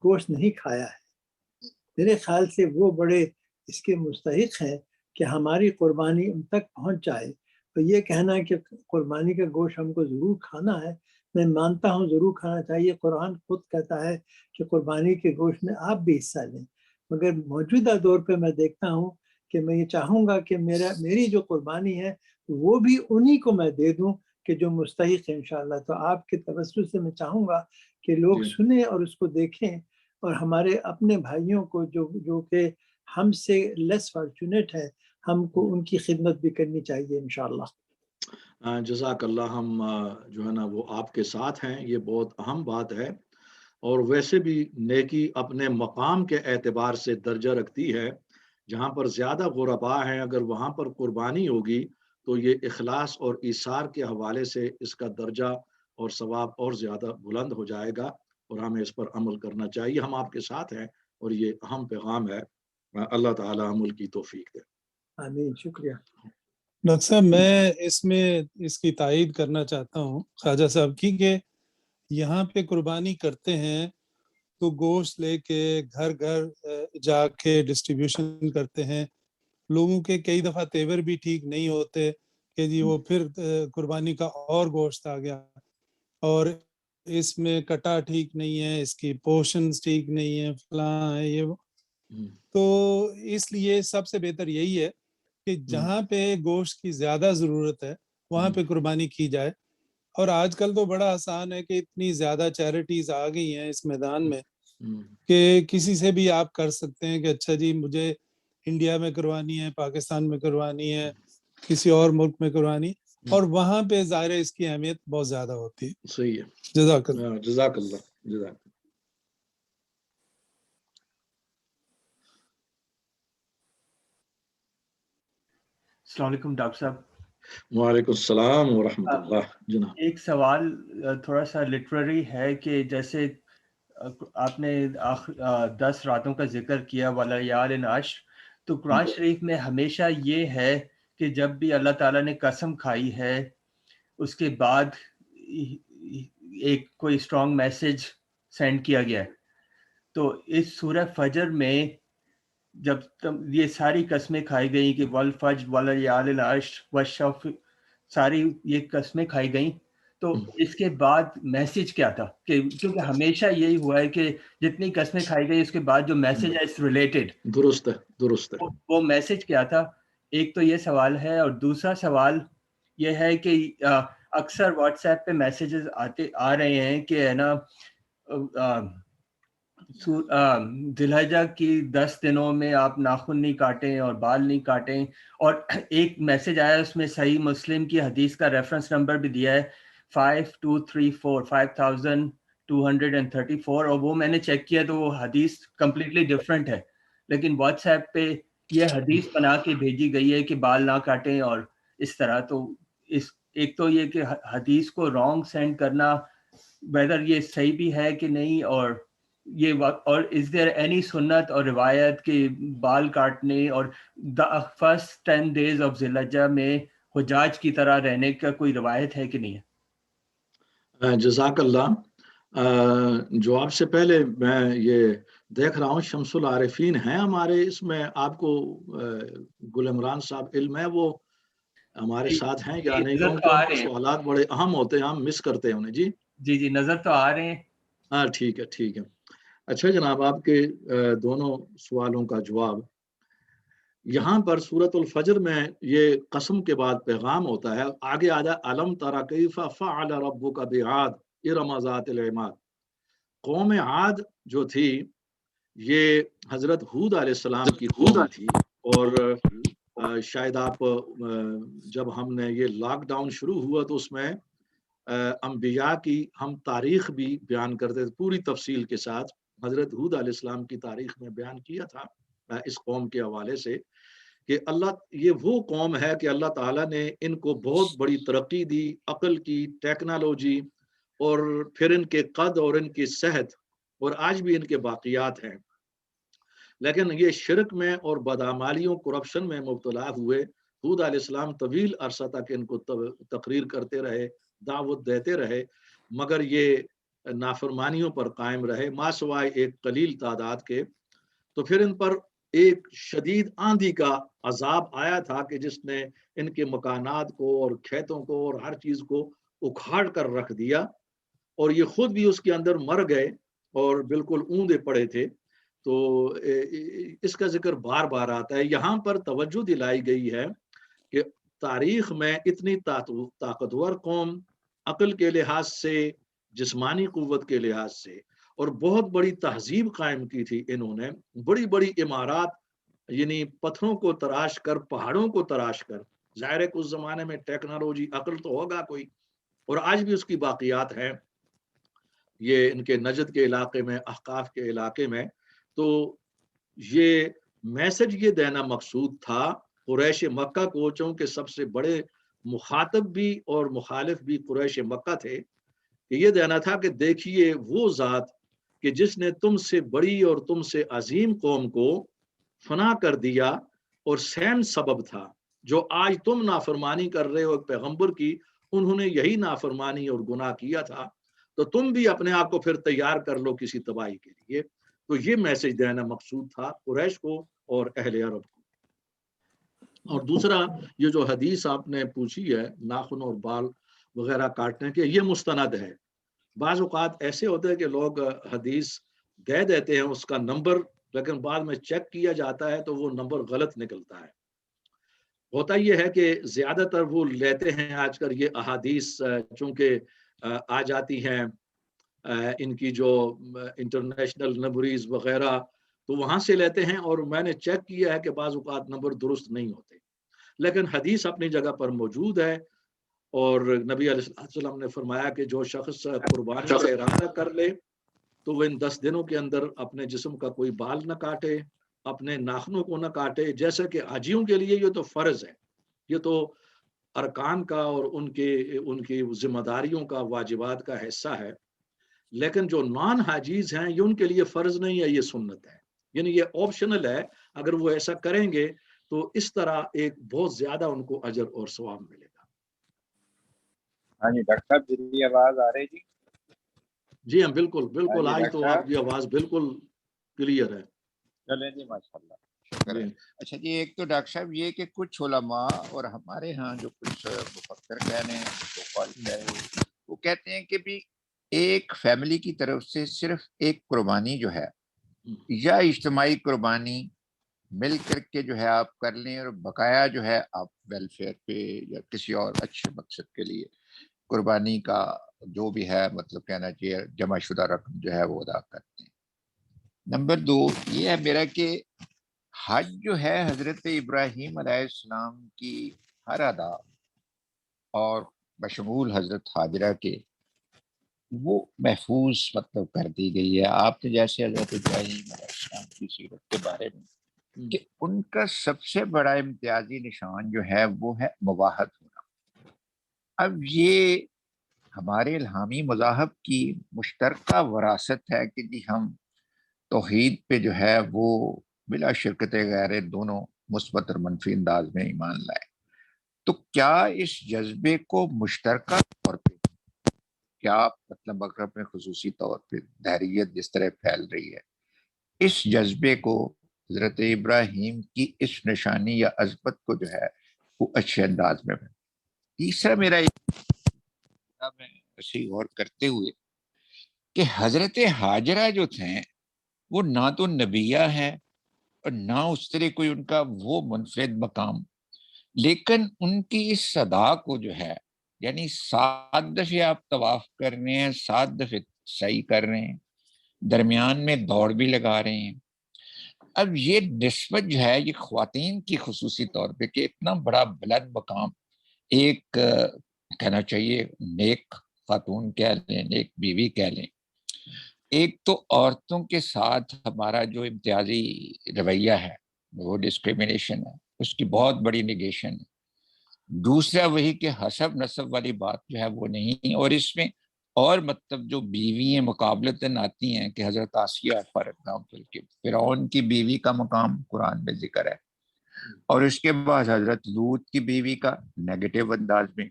گوشت نہیں کھایا ہے، میرے خیال سے وہ بڑے اس کے مستحق ہیں کہ ہماری قربانی ان تک پہنچ جائے۔ تو یہ کہنا کہ قربانی کا گوشت ہم کو ضرور کھانا ہے، میں مانتا ہوں ضرور کھانا چاہیے، قرآن خود کہتا ہے کہ قربانی کے گوشت میں آپ بھی حصہ لیں، مگر موجودہ دور پہ میں دیکھتا ہوں کہ میں یہ چاہوں گا کہ میری جو قربانی ہے وہ بھی انہی کو میں دے دوں کہ جو مستحق ہے انشاءاللہ۔ تو آپ کے توسط سے میں چاہوں گا کہ لوگ سنیں اور اس کو دیکھیں، اور ہمارے اپنے بھائیوں کو جو کہ ہم سے لیس فارچونیٹ ہے، ہم کو ان کی خدمت بھی کرنی چاہیے انشاءاللہ۔ جزاک اللہ، ہم جو ہے نا وہ آپ کے ساتھ ہیں، یہ بہت اہم بات ہے، اور ویسے بھی نیکی اپنے مقام کے اعتبار سے درجہ رکھتی ہے۔ جہاں پر زیادہ غربا ہیں اگر وہاں پر قربانی ہوگی تو یہ اخلاص اور ایثار کے حوالے سے اس کا درجہ اور ثواب اور زیادہ بلند ہو جائے گا، اور ہمیں اس پر عمل کرنا چاہیے۔ ہم آپ کے ساتھ ہیں اور یہ اہم پیغام ہے۔ اللہ تعالی عمل کی توفیق دے۔ آمین، شکریہ۔ ڈاکٹر صاحب، میں اس کی تائید کرنا چاہتا ہوں خواجہ صاحب کی، کہ یہاں پہ قربانی کرتے ہیں تو گوشت لے کے گھر گھر جا کے ڈسٹریبیوشن کرتے ہیں، لوگوں کے کئی دفعہ تیور بھی ٹھیک نہیں ہوتے کہ جی وہ پھر قربانی کا اور گوشت آ گیا، اور اس میں کٹا ٹھیک نہیں ہے، اس کی پورشنز ٹھیک نہیں ہے، فلاں ہے یہ وہ۔ تو اس لیے سب سے بہتر یہی ہے کہ جہاں پہ گوشت کی زیادہ ضرورت ہے وہاں پہ قربانی کی جائے۔ اور آج کل تو بڑا آسان ہے کہ اتنی زیادہ چیریٹیز آ گئی ہیں اس میدان میں کہ کسی سے بھی آپ کر سکتے ہیں کہ اچھا جی مجھے انڈیا میں کروانی ہے، پاکستان میں کروانی ہے، کسی اور ملک میں کروانی، اور وہاں پہ ظاہر ہے اس کی اہمیت بہت زیادہ ہوتی ہے۔ صحیح ہے، جزاک اللہ۔ جزاک اللہ، جزاک۔ السلام علیکم ڈاکٹر صاحب۔ وعلیکم السلام ورحمۃ اللہ۔ جناب ایک سوال تھوڑا سا لٹریری ہے کہ جیسے آپ نے 10 راتوں کا ذکر کیا وَلَيَالٍ عَشْرٍ، تو قرآن شریف میں ہمیشہ یہ ہے کہ جب بھی اللہ تعالیٰ نے قسم کھائی ہے اس کے بعد ایک کوئی اسٹرانگ میسج سینڈ کیا گیا ہے۔ تو اس سورہ فجر میں جب یہ ساری قسمیں کھائی گئیں کہ وَالْفَجْرِ وَلَيَالٍ عَشْرٍ وَالشَّفْعِ، ساری یہ قسمیں کھائی گئیں، تو اس کے بعد میسج کیا تھا؟ کہ کیونکہ ہمیشہ یہی ہوا ہے کہ جتنی قسمیں کھائی گئی اس کے بعد جو میسج ہے اس ریلیٹڈ، درست ہے، درست ہے۔ وہ میسج کیا تھا؟ ایک تو یہ سوال ہے، اور دوسرا سوال یہ ہے کہ اکثر واٹس ایپ پہ میسیجز آ رہے ہیں کہ ہے نا ذی الحجہ کی 10 دنوں میں آپ ناخن نہیں کاٹیں اور بال نہیں کاٹیں، اور ایک میسج آیا اس میں صحیح مسلم کی حدیث کا ریفرنس نمبر بھی دیا ہے 5234، اور وہ میں نے چیک کیا تو وہ حدیث کمپلیٹلی ڈفرینٹ ہے، لیکن واٹس ایپ پہ یہ حدیث بنا کے بھیجی گئی ہے کہ بال نہ کاٹیں اور اس طرح۔ تو ایک تو یہ کہ حدیث کو رانگ سینڈ کرنا ویدر یہ صحیح بھی ہے کہ نہیں، اور یہ اور از دیر اینی سنت اور روایت کہ بال کاٹنے اور فرسٹ 10 days آف ذی الحجہ میں حجاج کی طرح رہنے کا کوئی روایت ہے کہ نہیں ہے؟ جزاک اللہ۔ جواب سے پہلے میں یہ دیکھ رہا ہوں شمس العارفین ہیں ہمارے اس میں، آپ کو گل عمران صاحب علم ہے وہ ہمارے ساتھ ہیں یا نہیں؟ کیونکہ ان کے سوالات بڑے اہم ہوتے ہیں، ہم مس کرتے ہیں انہیں۔ جی جی نظر تو آ رہے ہیں۔ ہاں ٹھیک ہے، ٹھیک ہے۔ اچھا جناب، آپ کے دونوں سوالوں کا جواب یہاں پر سورۃ الفجر میں یہ قسم کے بعد پیغام ہوتا ہے، آگے آ جائے الم تری کیف فعل ربک بعاد ارم ذات العماد۔ قوم عاد جو تھی یہ حضرت ہود علیہ السلام کی قوم تھی، اور شاید آپ جب ہم نے یہ لاک ڈاؤن شروع ہوا تو اس میں انبیاء کی ہم تاریخ بھی بیان کرتے تھے پوری تفصیل کے ساتھ۔ حضرت ہود علیہ السلام کی تاریخ میں بیان کیا تھا اس قوم کے حوالے سے کہ یہ وہ قوم ہے کہ اللہ تعالیٰ نے ان کو بہت بڑی ترقی دی، عقل کی، ٹیکنالوجی، اور پھر ان کے قد اور ان کی صحت، اور آج بھی ان کے باقیات ہیں، لیکن یہ شرک میں اور بدعمالیوں، کرپشن میں مبتلا ہوئے۔ ہود علیہ السلام طویل عرصہ تک ان کو تقریر کرتے رہے، دعوت دیتے رہے، مگر یہ نافرمانیوں پر قائم رہے، ما سوائے ایک قلیل تعداد کے۔ تو پھر ان پر ایک شدید آندھی کا عذاب آیا تھا کہ جس نے ان کے مکانات کو اور کھیتوں کو اور ہر چیز کو اکھاڑ کر رکھ دیا، اور یہ خود بھی اس کے اندر مر گئے اور بالکل اوندے پڑے تھے۔ تو اس کا ذکر بار بار آتا ہے۔ یہاں پر توجہ دلائی گئی ہے کہ تاریخ میں اتنی طاقتور قوم، عقل کے لحاظ سے، جسمانی قوت کے لحاظ سے، اور بہت بڑی تہذیب قائم کی تھی انہوں نے، بڑی بڑی عمارات، یعنی پتھروں کو تراش کر، پہاڑوں کو تراش کر۔ ظاہر ہے کہ اس زمانے میں ٹیکنالوجی، عقل تو ہوگا کوئی، اور آج بھی اس کی باقیات ہیں یہ ان کے نجد کے علاقے میں، احقاف کے علاقے میں۔ تو یہ میسج یہ دینا مقصود تھا قریش مکہ کو، چونکہ سب سے بڑے مخاطب بھی اور مخالف بھی قریش مکہ تھے، کہ یہ دینا تھا کہ دیکھیے وہ ذات کہ جس نے تم سے بڑی اور تم سے عظیم قوم کو فنا کر دیا، اور سیم سبب تھا جو آج تم نافرمانی کر رہے ہو ایک پیغمبر کی، انہوں نے یہی نافرمانی اور گناہ کیا تھا، تو تم بھی اپنے آپ کو پھر تیار کر لو کسی تباہی کے لیے۔ تو یہ میسج دینا مقصود تھا قریش کو اور اہل عرب کو۔ اور دوسرا، یہ جو حدیث آپ نے پوچھی ہے ناخن اور بال وغیرہ کاٹنے کے، یہ مستند ہے۔ بعض اوقات ایسے ہوتے ہیں کہ لوگ حدیث دے دیتے ہیں اس کا نمبر، لیکن بعد میں چیک کیا جاتا ہے تو وہ نمبر غلط نکلتا ہے۔ ہوتا یہ ہے کہ زیادہ تر وہ لیتے ہیں آج کل یہ احادیث، چونکہ آ جاتی ہیں ان کی جو انٹرنیشنل نمبریز وغیرہ، تو وہاں سے لیتے ہیں، اور میں نے چیک کیا ہے کہ بعض اوقات نمبر درست نہیں ہوتے، لیکن حدیث اپنی جگہ پر موجود ہے۔ اور نبی علیہ السلام نے فرمایا کہ جو شخص قربانی کا ارادہ کر لے تو وہ ان 10 دنوں کے اندر اپنے جسم کا کوئی بال نہ کاٹے، اپنے ناخنوں کو نہ کاٹے، جیسا کہ حاجیوں کے لیے یہ تو فرض ہے، یہ تو ارکان کا اور ان کی ذمہ داریوں کا، واجبات کا حصہ ہے، لیکن جو نان حاجیز ہیں یہ ان کے لیے فرض نہیں ہے، یہ سنت ہے، یعنی یہ آپشنل ہے۔ اگر وہ ایسا کریں گے تو اس طرح ایک بہت زیادہ ان کو اجر اور ثواب ملے گا۔ ہاں جی ڈاکٹر صاحب، جی آواز آ رہی جی؟ جی ہاں، بالکل بالکل، جی آج ڈاکٹر تو صاحب، آپ کی آواز بالکل کلیئر ہے۔ چلیں جی ماشاء اللہ، شکر ہے۔ جی اچھا جی، ایک تو ڈاکٹر صاحب یہ کہ کچھ علماء اور ہمارے ہاں جو کچھ مفکر کہہ رہے ہیں، وہ کہتے ہیں کہ بھی ایک فیملی کی طرف سے صرف ایک قربانی جو ہے، یا اجتماعی قربانی مل کر کے جو ہے آپ کر لیں، اور بقایا جو ہے آپ ویلفیئر پہ یا کسی اور اچھے مقصد کے لیے قربانی کا جو بھی ہے مطلب کہنا چاہیے جمع شدہ رقم جو ہے وہ ادا کرتے ہیں۔ نمبر 2 یہ ہے میرا کہ حج جو ہے حضرت ابراہیم علیہ السلام کی ہر ادا اور بشمول حضرت حاجرہ کے وہ محفوظ مطلب کر دی گئی ہے۔ آپ نے جیسے حضرت ابراہیم علیہ السلام کی سیرت کے بارے میں کہ ان کا سب سے بڑا امتیازی نشان جو ہے وہ ہے مباحت ہونا۔ اب یہ ہمارے الہامی مذاہب کی مشترکہ وراثت ہے کہ جی ہم توحید پہ جو ہے وہ بلا شرکت غیر دونوں مثبت اور منفی انداز میں ایمان لائے۔ تو کیا اس جذبے کو مشترکہ طور پہ، کیا مطلب مغرب میں خصوصی طور پہ دہریت جس طرح پھیل رہی ہے، اس جذبے کو حضرت ابراہیم کی اس نشانی یا عظمت کو جو ہے وہ اچھے انداز میں تیسرا میرا میں اسی غور کرتے ہوئے کہ حضرت حاجرہ جو تھے وہ نہ تو نبیہ ہے اور نہ اس طرح کوئی ان کا وہ منفرد مقام، لیکن ان کی اس صدا کو جو ہے، یعنی 7 دفعے آپ طواف کر رہے ہیں، 7 دفعے سعی کر رہے ہیں، درمیان میں دوڑ بھی لگا رہے ہیں۔ اب یہ نسبت جو ہے یہ خواتین کی خصوصی طور پہ کہ اتنا بڑا بلند مقام ایک کہنا چاہیے نیک خاتون کہہ لیں، نیک بیوی کہہ لیں، ایک تو عورتوں کے ساتھ ہمارا جو امتیازی رویہ ہے وہ ڈسکریمنیشن ہے، اس کی بہت بڑی نگیشن ہے. دوسرا وہی کہ حسب نسب والی بات جو ہے وہ نہیں. اور اس میں اور مطلب جو بیوییں مقابلتاً آتی ہیں کہ حضرت آسیہ فار ایگزامپل کہ فرعون کی بیوی کا مقام قرآن میں ذکر ہے, اور اس کے بعد حضرت لوط کی بیوی کا نیگیٹو انداز میں,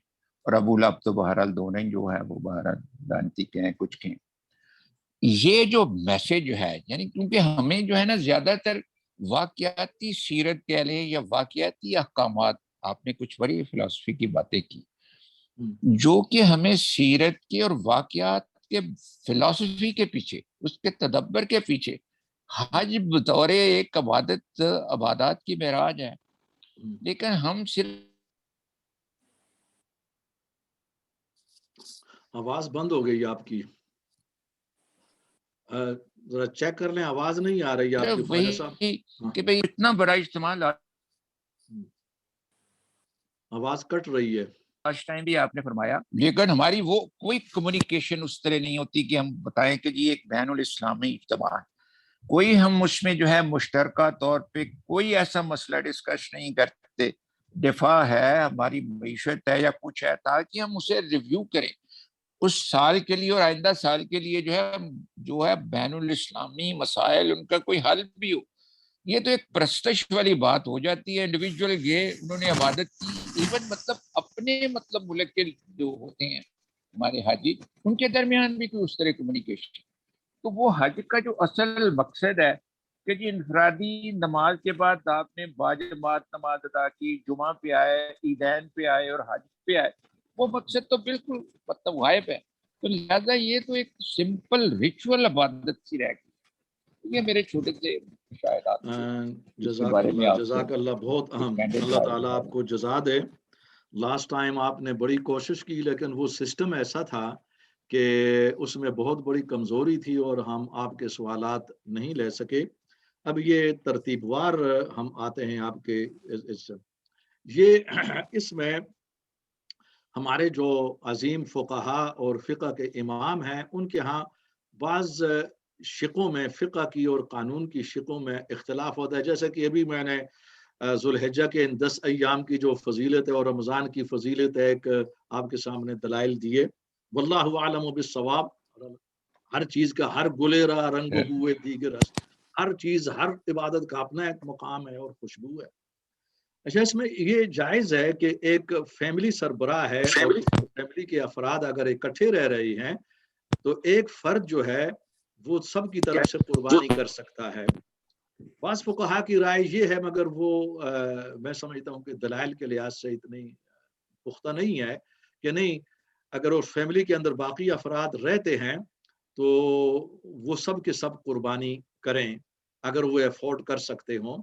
اور ابو لہب تو بہرحال دونوں ہی جو ہے وہ بہرحال لعنتی کہیں کچھ کہیں. یہ جو میسج ہے, یعنی کیونکہ ہمیں جو ہے نا زیادہ تر واقعاتی سیرت کہہ لیں یا واقعاتی احکامات, آپ نے کچھ بڑی فلسفی کی باتیں کی جو کہ ہمیں سیرت کے اور واقعات کے فلسفی کے پیچھے, اس کے تدبر کے پیچھے حج بطور ایک عبادات کی معراج ہے. لیکن ہم صرف آواز بند ہو گئی آپ کی, ذرا چیک کر لیں, آواز نہیں آ رہی آپ کی خواجہ صاحب. وہی کہ بھئی اتنا بڑا اجتماع آواز کٹ رہی ہے. لاسٹ ٹائم بھی آپ نے فرمایا, لیکن ہماری وہ کوئی کمیونیکیشن اس طرح نہیں ہوتی کہ ہم بتائیں کہ جی ایک بین الاسلامی اجتماع ہے, کوئی ہم اس میں جو ہے مشترکہ طور پہ کوئی ایسا مسئلہ ڈسکس نہیں کرتے, دفاع ہے, ہماری معیشت ہے یا کچھ ہے, تاکہ ہم اسے ریویو کریں اس سال کے لیے اور آئندہ سال کے لیے جو ہے بین الاسلامی مسائل ان کا کوئی حل بھی ہو. یہ تو ایک پرستش والی بات ہو جاتی ہے. انڈیویجول یہ انہوں نے عبادت کی, ایون مطلب اپنے مطلب ملک کے جو ہوتے ہیں ہمارے حاجی, ان کے درمیان بھی کوئی اس طرح کمیونیکیشن. تو وہ حج کا جو اصل مقصد ہے کہ جی انفرادی نماز کے بعد آپ نے باجماعت نماز ادا کی, جمعہ پہ آئے, عیدین پہ آئے اور حج پہ آئے, وہ مقصد تو بالکل مطلب غائب ہے. تو لہٰذا یہ تو ایک سمپل ریچول عبادت سی رہ گئی. یہ میرے چھوٹے سے مشاہدات تھے. جزاک اللہ بہت اہم. اللہ تعالیٰ آپ کو جزا دے. لاسٹ ٹائم آپ نے بڑی کوشش کی, لیکن وہ سسٹم ایسا تھا کہ اس میں بہت بڑی کمزوری تھی اور ہم آپ کے سوالات نہیں لے سکے. اب یہ ترتیب وار ہم آتے ہیں آپ کے اس میں ہمارے جو عظیم فقہا اور فقہ کے امام ہیں, ان کے ہاں بعض شقوں میں, فقہ کی اور قانون کی شقوں میں اختلاف ہوتا ہے. جیسے کہ ابھی میں نے ذوالحجہ کے ان 10 ایام کی جو فضیلت ہے اور رمضان کی فضیلت ہے ایک آپ کے سامنے دلائل دیے. واللہ اعلم بالصواب. ہر چیز کا ہر گلیرا رنگ ہوئے دیگر, ہر چیز ہر عبادت کا اپنا ایک مقام ہے اور خوشبو ہے. اچھا, اس میں یہ جائز ہے کہ ایک فیملی سربراہ ہے اور فیملی کے افراد اگر اکٹھے رہ رہے ہیں تو ایک فرد جو ہے وہ سب کی طرف سے قربانی کر سکتا ہے. بعض فقہا کی رائے یہ ہے, مگر وہ میں سمجھتا ہوں کہ دلائل کے لحاظ سے اتنی پختہ نہیں ہے کہ نہیں, اگر وہ فیملی کے اندر باقی افراد رہتے ہیں تو وہ سب کے سب قربانی کریں اگر وہ افورڈ کر سکتے ہوں.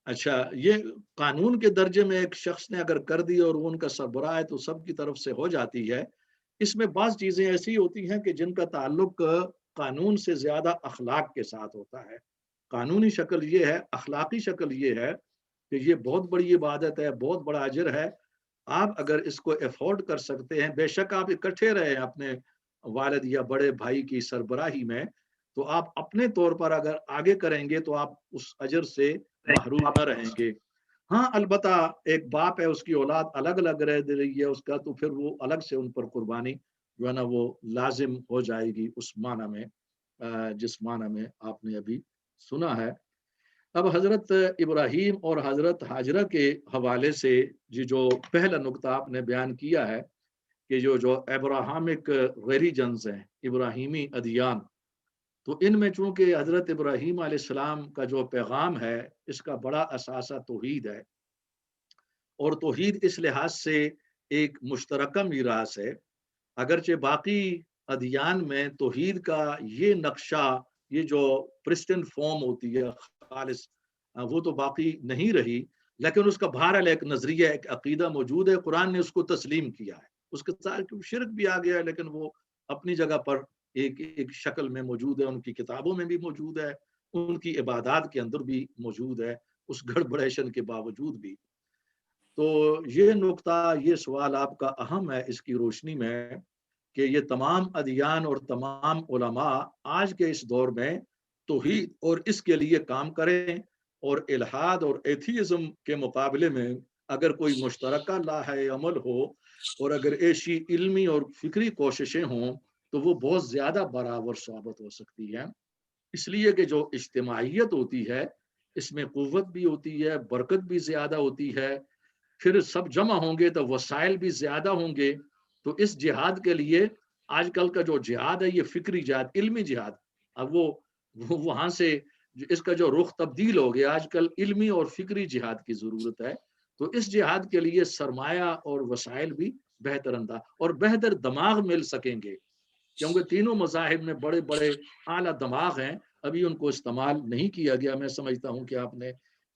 اچھا, یہ قانون کے درجے میں ایک شخص نے اگر کر دی اور وہ ان کا سربراہ ہے تو سب کی طرف سے ہو جاتی ہے. اس میں بعض چیزیں ایسی ہوتی ہیں کہ جن کا تعلق قانون سے زیادہ اخلاق کے ساتھ ہوتا ہے. قانونی شکل یہ ہے, اخلاقی شکل یہ ہے کہ یہ بہت بڑی عبادت ہے, بہت بڑا اجر ہے. آپ اگر اس کو افورڈ کر سکتے ہیں, بے شک آپ اکٹھے رہے اپنے والد یا بڑے بھائی کی سربراہی میں, تو آپ اپنے طور پر اگر آگے کریں گے تو آپ اس اجر سے محروم نہ رہیں گے. ہاں البتہ ایک باپ ہے, اس کی اولاد الگ الگ رہ رہی ہے اس کا, تو پھر وہ الگ سے ان پر قربانی جو ہے نا وہ لازم ہو جائے گی اس معنی میں جس معنی میں آپ نے ابھی سنا ہے. اب حضرت ابراہیم اور حضرت ہاجرہ کے حوالے سے جو پہلا نقطہ آپ نے بیان کیا ہے کہ جو ابراہامک ریلیجنز ہیں, ابراہیمی ادیان, تو ان میں چونکہ حضرت ابراہیم علیہ السلام کا جو پیغام ہے اس کا بڑا اثاثہ توحید ہے, اور توحید اس لحاظ سے ایک مشترکہ میراث ہے. اگرچہ باقی ادیان میں توحید کا یہ نقشہ, یہ جو پرسٹن فارم ہوتی ہے خالص, وہ تو باقی نہیں رہی, لیکن اس کا بہرحال ایک نظریہ, ایک عقیدہ موجود ہے. قرآن نے اس کو تسلیم کیا ہے. اس کے ساتھ شرک بھی آ گیا ہے, لیکن وہ اپنی جگہ پر ایک شکل میں موجود ہے, ان کی کتابوں میں بھی موجود ہے, ان کی عبادات کے اندر بھی موجود ہے, اس گڑبڑیشن کے باوجود بھی. تو یہ نقطہ, یہ سوال آپ کا اہم ہے اس کی روشنی میں کہ یہ تمام ادیان اور تمام علماء آج کے اس دور میں توحید اور اس کے لیے کام کریں اور الحاد اور ایتھیزم کے مقابلے میں اگر کوئی مشترکہ لاہ عمل ہو اور اگر ایسی علمی اور فکری کوششیں ہوں تو وہ بہت زیادہ برابر ثابت ہو سکتی ہیں، اس لیے کہ جو اجتماعیت ہوتی ہے اس میں قوت بھی ہوتی ہے، برکت بھی زیادہ ہوتی ہے، پھر سب جمع ہوں گے تو وسائل بھی زیادہ ہوں گے۔ تو اس جہاد کے لیے آج کل کا جو جہاد ہے یہ فکری جہاد، علمی جہاد، اب وہ وہاں سے اس کا جو رخ تبدیل ہو گیا، آج کل علمی اور فکری جہاد کی ضرورت ہے۔ تو اس جہاد کے لیے سرمایہ اور وسائل بھی بہتر انداز اور بہتر دماغ مل سکیں گے، کیونکہ تینوں مذاہب میں بڑے بڑے اعلیٰ دماغ ہیں، ابھی ان کو استعمال نہیں کیا گیا۔ میں سمجھتا ہوں کہ آپ نے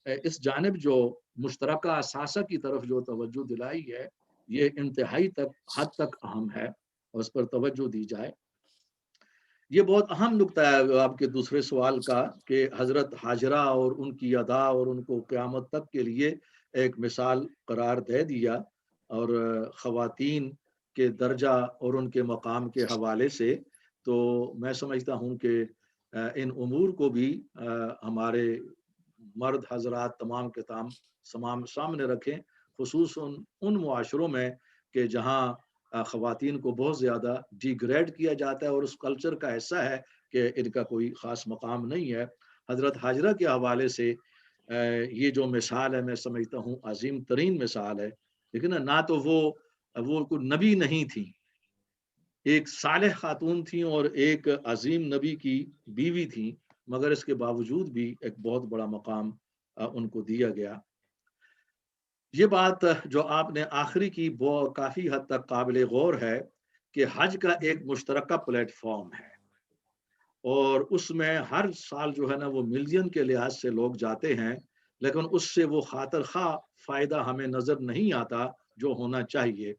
اس جانب جو مشترکہ اثاثہ کی طرف جو توجہ دلائی ہے یہ انتہائی حد تک اہم ہے اور اس پر توجہ دی جائے۔ یہ بہت اہم نکتہ ہے آپ کے دوسرے سوال کا کہ حضرت ہاجرہ اور ان کی ادا اور ان کو قیامت تک کے لیے ایک مثال قرار دے دیا، اور خواتین کے درجہ اور ان کے مقام کے حوالے سے تو میں سمجھتا ہوں کہ ان امور کو بھی ہمارے مرد حضرات تمام کے تمام سامنے رکھیں، خصوصاً ان معاشروں میں کہ جہاں خواتین کو بہت زیادہ ڈی گریڈ کیا جاتا ہے اور اس کلچر کا ایسا ہے کہ ان کا کوئی خاص مقام نہیں ہے۔ حضرت ہاجرہ کے حوالے سے یہ جو مثال ہے میں سمجھتا ہوں عظیم ترین مثال ہے، لیکن نہ تو وہ کوئی نبی نہیں تھی، ایک صالح خاتون تھیں اور ایک عظیم نبی کی بیوی تھیں، مگر اس کے باوجود بھی ایک بہت بڑا مقام ان کو دیا گیا۔ یہ بات جو آپ نے آخری کی وہ کافی حد تک قابل غور ہے کہ حج کا ایک مشترکہ پلیٹ فارم ہے اور اس میں ہر سال جو ہے نا وہ ملین کے لحاظ سے لوگ جاتے ہیں، لیکن اس سے وہ خاطر خواہ فائدہ ہمیں نظر نہیں آتا جو ہونا چاہیے۔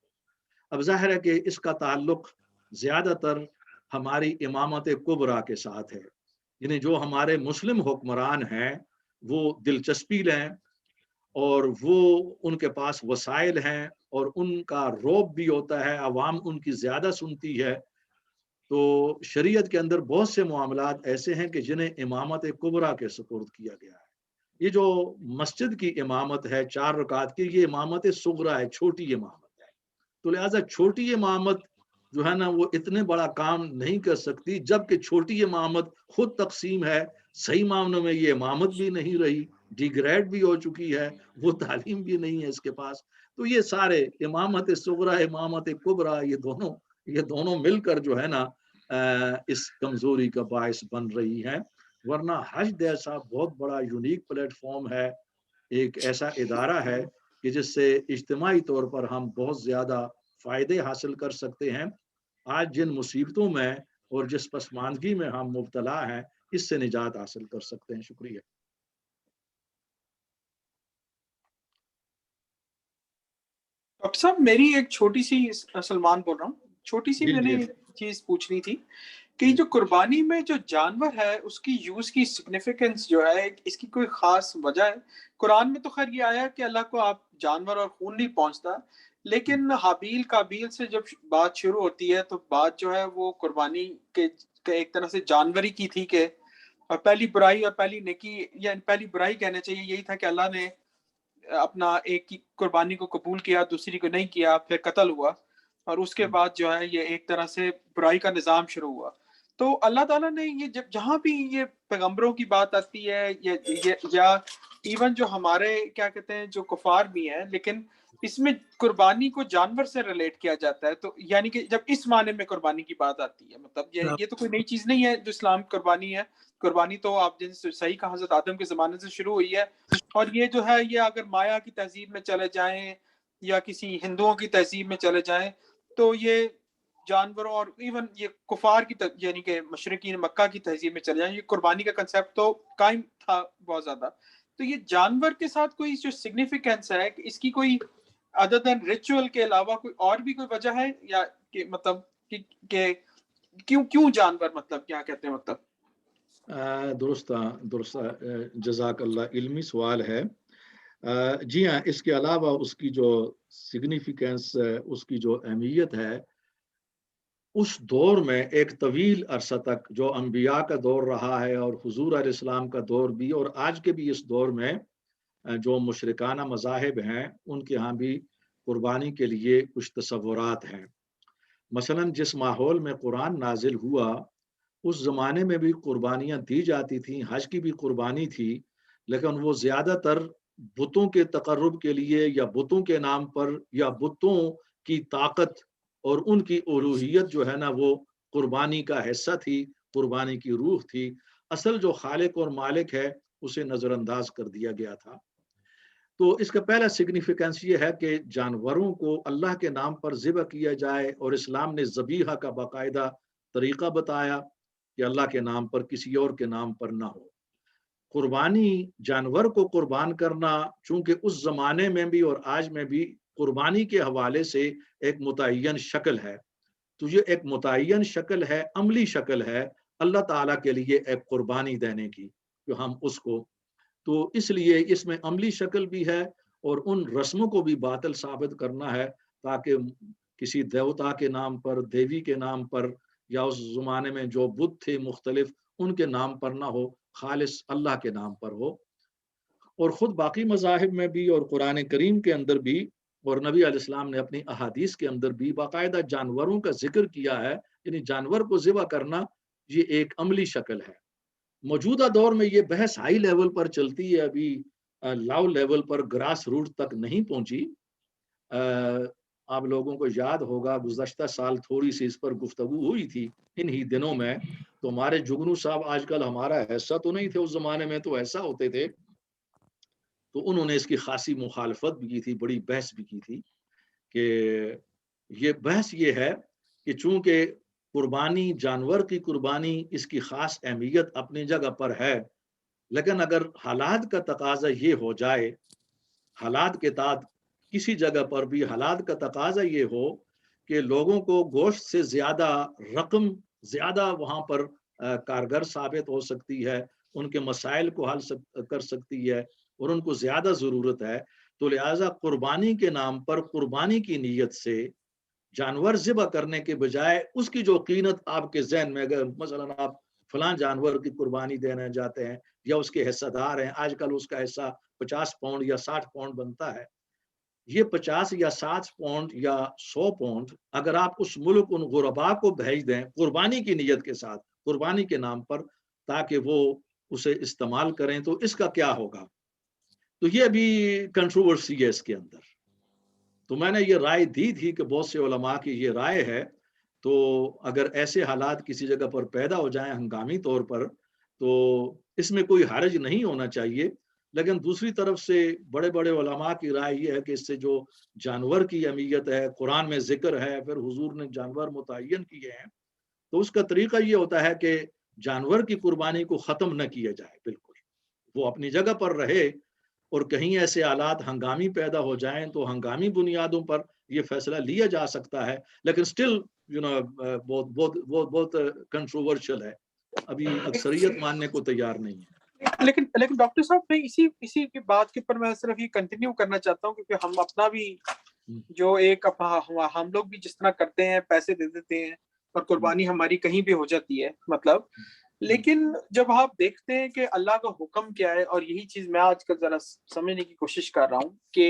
اب ظاہر ہے کہ اس کا تعلق زیادہ تر ہماری امامت کبریٰ کے ساتھ ہے، یعنی جو ہمارے مسلم حکمران ہیں وہ دلچسپی لیں اور وہ ان کے پاس وسائل ہیں اور ان کا روب بھی ہوتا ہے، عوام ان کی زیادہ سنتی ہے۔ تو شریعت کے اندر بہت سے معاملات ایسے ہیں کہ جنہیں امامت کبریٰ کے سپرد کیا گیا ہے۔ یہ جو مسجد کی امامت ہے 4 رکعت کی، یہ امامت صغریٰ ہے، چھوٹی امامت ہے، تو لہٰذا چھوٹی امامت جو ہے نا وہ اتنے بڑا کام نہیں کر سکتی، جبکہ چھوٹی امامت خود تقسیم ہے، صحیح معنوں میں یہ امامت بھی نہیں رہی، ڈی گریڈ بھی ہو چکی ہے، وہ تعلیم بھی نہیں ہے اس کے پاس۔ تو یہ سارے امامت صغریٰ امامت کبریٰ یہ دونوں مل کر جو ہے نا اس کمزوری کا باعث بن رہی ہیں، ورنہ حج جیسا بہت بڑا یونیک پلیٹ فارم ہے، ایک ایسا ادارہ ہے کہ جس سے اجتماعی طور پر ہم بہت زیادہ فائدے حاصل کر سکتے ہیں۔ آج جن مصیبتوں میں اور جس پسماندگی میں ہم مبتلا ہیں اس سے نجات حاصل کر سکتے ہیں۔ شکریہ۔ ڈاکٹر صاحب میری ایک چھوٹی سی، سلمان بول رہا ہوں، چھوٹی سی میں نے چیز پوچھنی تھی کہ جو قربانی میں جو جانور ہے اس کی یوز کی سگنیفیکنس جو ہے، اس کی کوئی خاص وجہ ہے؟ قرآن میں تو خیر یہ آیا کہ اللہ کو آپ جانور اور خون نہیں پہنچتا، لیکن حابیل قابیل سے جب بات شروع ہوتی ہے تو بات جو ہے وہ قربانی کے ایک طرح سے جانوری کی تھی کہ پہلی برائی اور پہلی نیکی، یا پہلی برائی کہنا چاہیے، یہی تھا کہ اللہ نے اپنا ایک کی قربانی کو قبول کیا، دوسری کو نہیں کیا، پھر قتل ہوا، اور اس کے بعد جو ہے یہ ایک طرح سے برائی کا نظام شروع ہوا۔ تو اللہ تعالیٰ نے یہ جہاں بھی یہ پیغمبروں کی بات آتی ہے یا ایون جو ہمارے کیا کہتے ہیں جو کفار بھی ہیں، لیکن اس میں قربانی کو جانور سے ریلیٹ کیا جاتا ہے، تو یعنی کہ جب اس معنی میں قربانی کی بات آتی ہے، مطلب یہ تو کوئی نئی چیز نہیں ہے جو اسلام قربانی ہے۔ قربانی تو آپ جن صحیح کہا حضرت آدم کے زمانے سے شروع ہوئی ہے، اور یہ جو ہے یہ اگر مایا کی تہذیب میں چلے جائیں یا کسی ہندوؤں کی تہذیب میں چلے جائیں تو یہ جانوروں اور ایون یہ کفار کی یعنی کہ مشرقین مکہ کی تہذیب میں چلے جائیں، یہ قربانی کا کنسیپٹ تو قائم تھا بہت زیادہ۔ تو یہ جانور کے ساتھ کوئی جو سگنیفیکینس ہے کہ اس کی کوئی ادر دین ریچول کے علاوہ کوئی اور بھی کوئی وجہ ہے، یا کہ مطلب کہ کیوں جانور، مطلب کیا کہتے ہیں مطلب؟ درست جزاک اللہ، علمی سوال ہے۔ جی ہاں، اس کے علاوہ اس کی جو سگنیفیکینس، اس کی جو اہمیت ہے، اس دور میں ایک طویل عرصہ تک جو انبیاء کا دور رہا ہے اور حضور علیہ السلام کا دور بھی، اور آج کے بھی اس دور میں جو مشرکانہ مذاہب ہیں ان کے ہاں بھی قربانی کے لیے کچھ تصورات ہیں. مثلا جس ماحول میں قرآن نازل ہوا اس زمانے میں بھی قربانیاں دی جاتی تھیں، حج کی بھی قربانی تھی، لیکن وہ زیادہ تر بتوں کے تقرب کے لیے یا بتوں کے نام پر یا بتوں کی طاقت اور ان کی الوہیت جو ہے نا وہ قربانی کا حصہ تھی، قربانی کی روح تھی. اصل جو خالق اور مالک ہے اسے نظر انداز کر دیا گیا تھا. تو اس کا پہلا سگنیفیکنس یہ ہے کہ جانوروں کو اللہ کے نام پر ذبح کیا جائے، اور اسلام نے ذبیحہ کا باقاعدہ طریقہ بتایا کہ اللہ کے نام پر، کسی اور کے نام پر نہ ہو. قربانی، جانور کو قربان کرنا، چونکہ اس زمانے میں بھی اور آج میں بھی قربانی کے حوالے سے ایک متعین شکل ہے. تو یہ ایک متعین شکل ہے، عملی شکل ہے اللہ تعالیٰ کے لیے ایک قربانی دینے کی، جو ہم اس کو، تو اس لیے اس میں عملی شکل بھی ہے اور ان رسموں کو بھی باطل ثابت کرنا ہے تاکہ کسی دیوتا کے نام پر، دیوی کے نام پر، یا اس زمانے میں جو بت تھے مختلف ان کے نام پر نہ ہو، خالص اللہ کے نام پر ہو. اور خود باقی مذاہب میں بھی اور قرآن کریم کے اندر بھی اور نبی علیہ السلام نے اپنی احادیث کے اندر بھی باقاعدہ جانوروں کا ذکر کیا ہے. یعنی جانور کو ذبح کرنا یہ ایک عملی شکل ہے. موجودہ دور میں یہ بحث ہائی لیول پر چلتی ہے، ابھی لاؤ لیول پر، گراس روٹ تک نہیں پہنچی. آپ لوگوں کو یاد ہوگا گزشتہ سال تھوڑی سی اس پر گفتگو ہوئی تھی انہی دنوں میں. تو ہمارے جگنو صاحب آج کل ہمارا ایسا تو نہیں تھے، اس زمانے میں تو ایسا ہوتے تھے، تو انہوں نے اس کی خاصی مخالفت بھی کی تھی، بڑی بحث بھی کی تھی. کہ یہ بحث یہ ہے کہ چونکہ قربانی، جانور کی قربانی، اس کی خاص اہمیت اپنی جگہ پر ہے، لیکن اگر حالات کا تقاضا یہ ہو جائے، حالات کے تحت کسی جگہ پر بھی حالات کا تقاضا یہ ہو کہ لوگوں کو گوشت سے زیادہ رقم زیادہ وہاں پر کارگر ثابت ہو سکتی ہے، ان کے مسائل کو حل کر سکتی ہے اور ان کو زیادہ ضرورت ہے، تو لہٰذا قربانی کے نام پر، قربانی کی نیت سے جانور ذبح کرنے کے بجائے اس کی جو قیمت آپ کے ذہن میں، اگر مثلا آپ فلاں جانور کی قربانی دینے جاتے ہیں یا اس کے حصہ دار ہیں، آج کل اس کا حصہ 50 پاؤنڈ یا 60 پاؤنڈ بنتا ہے. یہ 50 یا 60 پاؤنڈ یا 100 پاؤنڈ اگر آپ اس ملک ان غربا کو بھیج دیں قربانی کی نیت کے ساتھ، قربانی کے نام پر، تاکہ وہ اسے استعمال کریں، تو اس کا کیا ہوگا؟ تو یہ بھی کنٹروورسی ہے اس کے اندر. تو میں نے یہ رائے دی تھی کہ بہت سے علماء کی یہ رائے ہے، تو اگر ایسے حالات کسی جگہ پر پیدا ہو جائیں ہنگامی طور پر تو اس میں کوئی حرج نہیں ہونا چاہیے. لیکن دوسری طرف سے بڑے بڑے علماء کی رائے یہ ہے کہ اس سے جو جانور کی اہمیت ہے، قرآن میں ذکر ہے، پھر حضور نے جانور متعین کیے ہیں، تو اس کا طریقہ یہ ہوتا ہے کہ جانور کی قربانی کو ختم نہ کیا جائے، بالکل وہ اپنی جگہ پر رہے، اور کہیں ایسے حالات ہنگامی پیدا ہو جائیں تو ہنگامی بنیادوں پر یہ فیصلہ لیا جا سکتا ہے. لیکن سٹل بہت بہت بہت بہت کنٹروورشل ہے، ابھی اکثریت ماننے کو تیار نہیں ہے. لیکن ڈاکٹر صاحب میں اسی کی بات کے اوپر میں صرف یہ کنٹینیو کرنا چاہتا ہوں، کیونکہ ہم اپنا بھی جو ایک ہم لوگ بھی جس طرح کرتے ہیں، پیسے دے دیتے ہیں اور قربانی ہماری کہیں بھی ہو جاتی ہے، مطلب. لیکن جب آپ دیکھتے ہیں کہ اللہ کا حکم کیا ہے، اور یہی چیز میں آج کل ذرا سمجھنے کی کوشش کر رہا ہوں کہ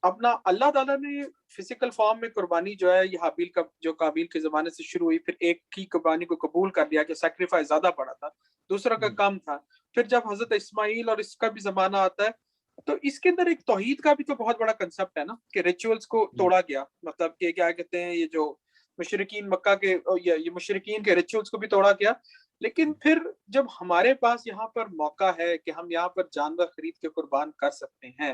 اپنا اللہ تعالیٰ نے فزیکل فارم میں قربانی جو ہے، یہ حابیل کا جو قابیل کے زمانے سے شروع ہوئی، پھر ایک کی قربانی کو قبول کر لیا کہ سیکریفائس زیادہ بڑا تھا، دوسرا کا کم تھا. پھر جب حضرت اسماعیل اور اس کا بھی زمانہ آتا ہے تو اس کے اندر ایک توحید کا بھی تو بہت بڑا کنسپٹ ہے نا، کہ ریچولز کو توڑا گیا، مطلب کہ کیا کہتے ہیں، یہ جو مشرکین مکہ کے، یہ مشرکین کے ریچولز کو بھی توڑا گیا. لیکن پھر جب ہمارے پاس یہاں پر موقع ہے کہ ہم یہاں پر جانور خرید کے قربان کر سکتے ہیں،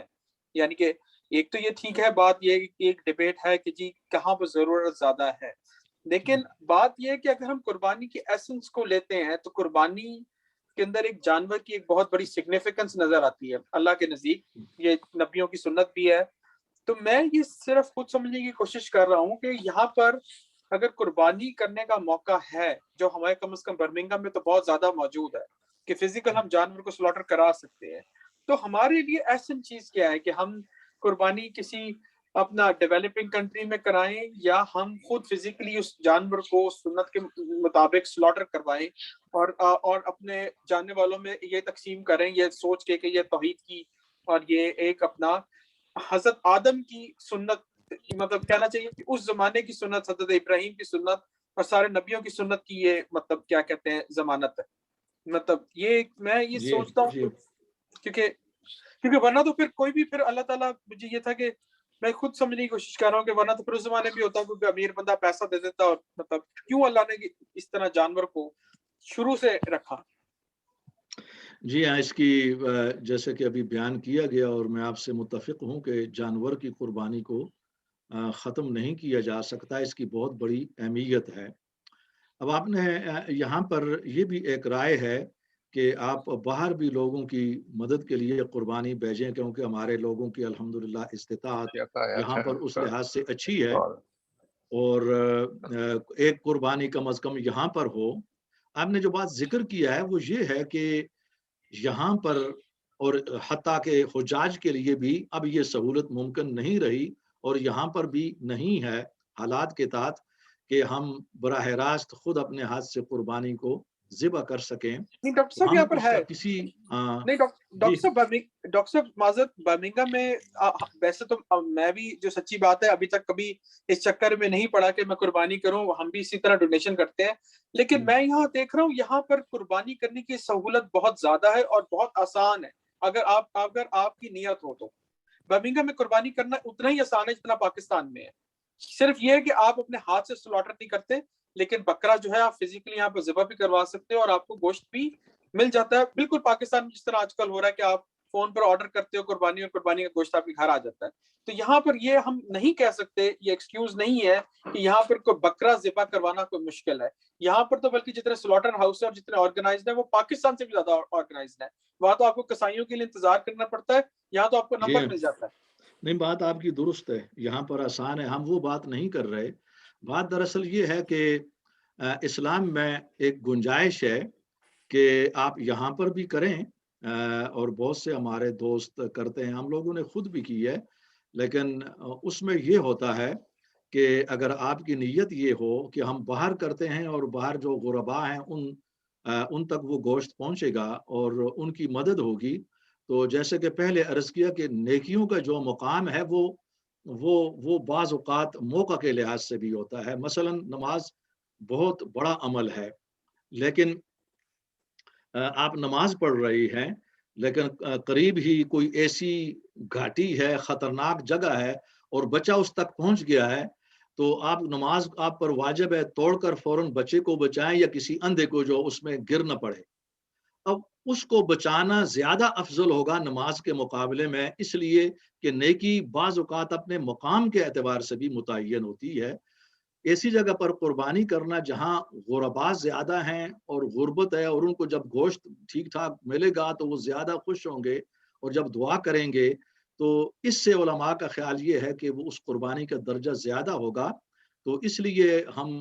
یعنی کہ ایک تو یہ ٹھیک ہے، بات یہ ایک ڈیبیٹ ہے کہ جی کہاں پر ضرورت زیادہ ہے، لیکن بات یہ ہے کہ اگر ہم قربانی کی ایسنس کو لیتے ہیں تو قربانی کے اندر ایک جانور کی ایک بہت بڑی سگنیفیکنس نظر آتی ہے اللہ کے نزدیک، یہ نبیوں کی سنت بھی ہے. تو میں یہ صرف خود سمجھنے کی کوشش کر رہا ہوں کہ یہاں پر اگر قربانی کرنے کا موقع ہے، جو ہمارے کم از کم برمنگھم میں تو بہت زیادہ موجود ہے کہ فزیکل ہم جانور کو سلاٹر کرا سکتے ہیں، تو ہمارے لیے ایسن چیز کیا ہے کہ ہم قربانی کسی اپنا ڈیولپنگ کنٹری میں کرائیں یا ہم خود فزیکلی اس جانور کو سنت کے مطابق سلاٹر کروائیں اور اپنے جاننے والوں میں یہ تقسیم کریں، یہ سوچ کے کہ یہ توحید کی اور یہ ایک اپنا حضرت آدم کی سنت، مطلب کہنا چاہیے کہ اس زمانے کی سنت، حضرت ابراہیم کی سنت اور سارے نبیوں کی سنت کی یہ مطلب کیا کہتے ہیں ضمانت ہے. مطلب یہ میں یہ سوچتا ہوں کیونکہ ورنہ تو پھر کوئی بھی پھر اللہ تعالیٰ، مجھے یہ تھا کہ میں خود سمجھنے کی کوشش کر رہا ہوں کہ ورنہ تو پھر اس زمانے بھی ہوتا کیونکہ امیر بندہ پیسہ دے دیتا، اور مطلب کیوں اللہ نے اس طرح جانور کو شروع سے رکھا. جی ہاں، اس کی جیسے کہ ابھی بیان کیا گیا اور میں آپ سے متفق ہوں کہ جانور کی قربانی کو ختم نہیں کیا جا سکتا، اس کی بہت بڑی اہمیت ہے. اب آپ نے یہاں پر یہ بھی ایک رائے ہے کہ آپ باہر بھی لوگوں کی مدد کے لیے قربانی بھیجیں، کیونکہ ہمارے لوگوں کی الحمدللہ استطاعت یہاں پر اس لحاظ سے اچھی ہے، اور ایک قربانی کم از کم یہاں پر ہو. آپ نے جو بات ذکر کیا ہے وہ یہ ہے کہ یہاں پر اور حتیٰ کہ حجاج کے لیے بھی اب یہ سہولت ممکن نہیں رہی، اور یہاں پر بھی نہیں ہے حالات کے تحت کہ ہم براہ راست خود اپنے ہاتھ سے قربانی کو ذبح کر سکیں. نہیں ڈاکٹر صاحب یہاں پر ہے کسی نہیں ڈاکٹر صاحب معذرت، برمنگھم میں ویسے تو میں بھی جو سچی بات ہے ابھی تک کبھی اس چکر میں نہیں پڑا کہ میں قربانی کروں، ہم بھی اسی طرح ڈونیشن کرتے ہیں، لیکن میں یہاں دیکھ رہا ہوں یہاں پر قربانی کرنے کی سہولت بہت زیادہ ہے اور بہت آسان ہے اگر آپ کی نیت ہو تو. برمنگھم میں قربانی کرنا اتنا ہی آسان ہے جتنا پاکستان میں ہے، صرف یہ ہے کہ آپ اپنے ہاتھ سے سلاٹر نہیں کرتے، لیکن بکرا جو ہے آپ فزیکلی یہاں پہ ذبح بھی کروا سکتے ہو اور آپ کو گوشت بھی مل جاتا ہے، بالکل پاکستان میں جس طرح آج کل ہو رہا ہے کہ آپ فون پر آرڈر کرتے ہو قربانی اور قربانی کا گوشت آپ کے گھر آ جاتا ہے. تو یہاں پر یہ ہم نہیں کہہ سکتے، یہ ایکسکیوز نہیں ہے کہ یہاں پر کوئی بکرا ذبح کروانا کوئی مشکل ہے. یہاں پر تو بلکہ جتنے سلاٹر ہاؤس ہے اور جتنے آرگنائزڈ ہے وہ پاکستان سے بھی زیادہ آرگنائزڈ ہے. وہاں تو آپ کو کسائیوں کے لیے انتظار کرنا پڑتا ہے، یہاں تو آپ کو نمبر مل جاتا ہے. نہیں، بات آپ کی درست ہے، یہاں پر آسان ہے، ہم وہ بات نہیں کر رہے. بات دراصل یہ ہے کہ اسلام میں ایک گنجائش ہے کہ آپ یہاں پر بھی کریں، اور بہت سے ہمارے دوست کرتے ہیں، ہم لوگوں نے خود بھی کی ہے، لیکن اس میں یہ ہوتا ہے کہ اگر آپ کی نیت یہ ہو کہ ہم باہر کرتے ہیں اور باہر جو غربا ہیں ان تک وہ گوشت پہنچے گا اور ان کی مدد ہوگی، تو جیسے کہ پہلے عرض کیا کہ نیکیوں کا جو مقام ہے وہ بعض اوقات موقع کے لحاظ سے بھی ہوتا ہے. مثلا نماز بہت بڑا عمل ہے، لیکن آپ نماز پڑھ رہی ہیں لیکن قریب ہی کوئی ایسی گھاٹی ہے، خطرناک جگہ ہے اور بچہ اس تک پہنچ گیا ہے، تو آپ نماز آپ پر واجب ہے توڑ کر فوراً بچے کو بچائیں یا کسی اندھے کو جو اس میں گر نہ پڑے. اب اس کو بچانا زیادہ افضل ہوگا نماز کے مقابلے میں، اس لیے کہ نیکی بعض اوقات اپنے مقام کے اعتبار سے بھی متعین ہوتی ہے. ایسی جگہ پر قربانی کرنا جہاں غربا زیادہ ہیں اور غربت ہے، اور ان کو جب گوشت ٹھیک ٹھاک ملے گا تو وہ زیادہ خوش ہوں گے اور جب دعا کریں گے تو اس سے علماء کا خیال یہ ہے کہ وہ اس قربانی کا درجہ زیادہ ہوگا. تو اس لیے ہم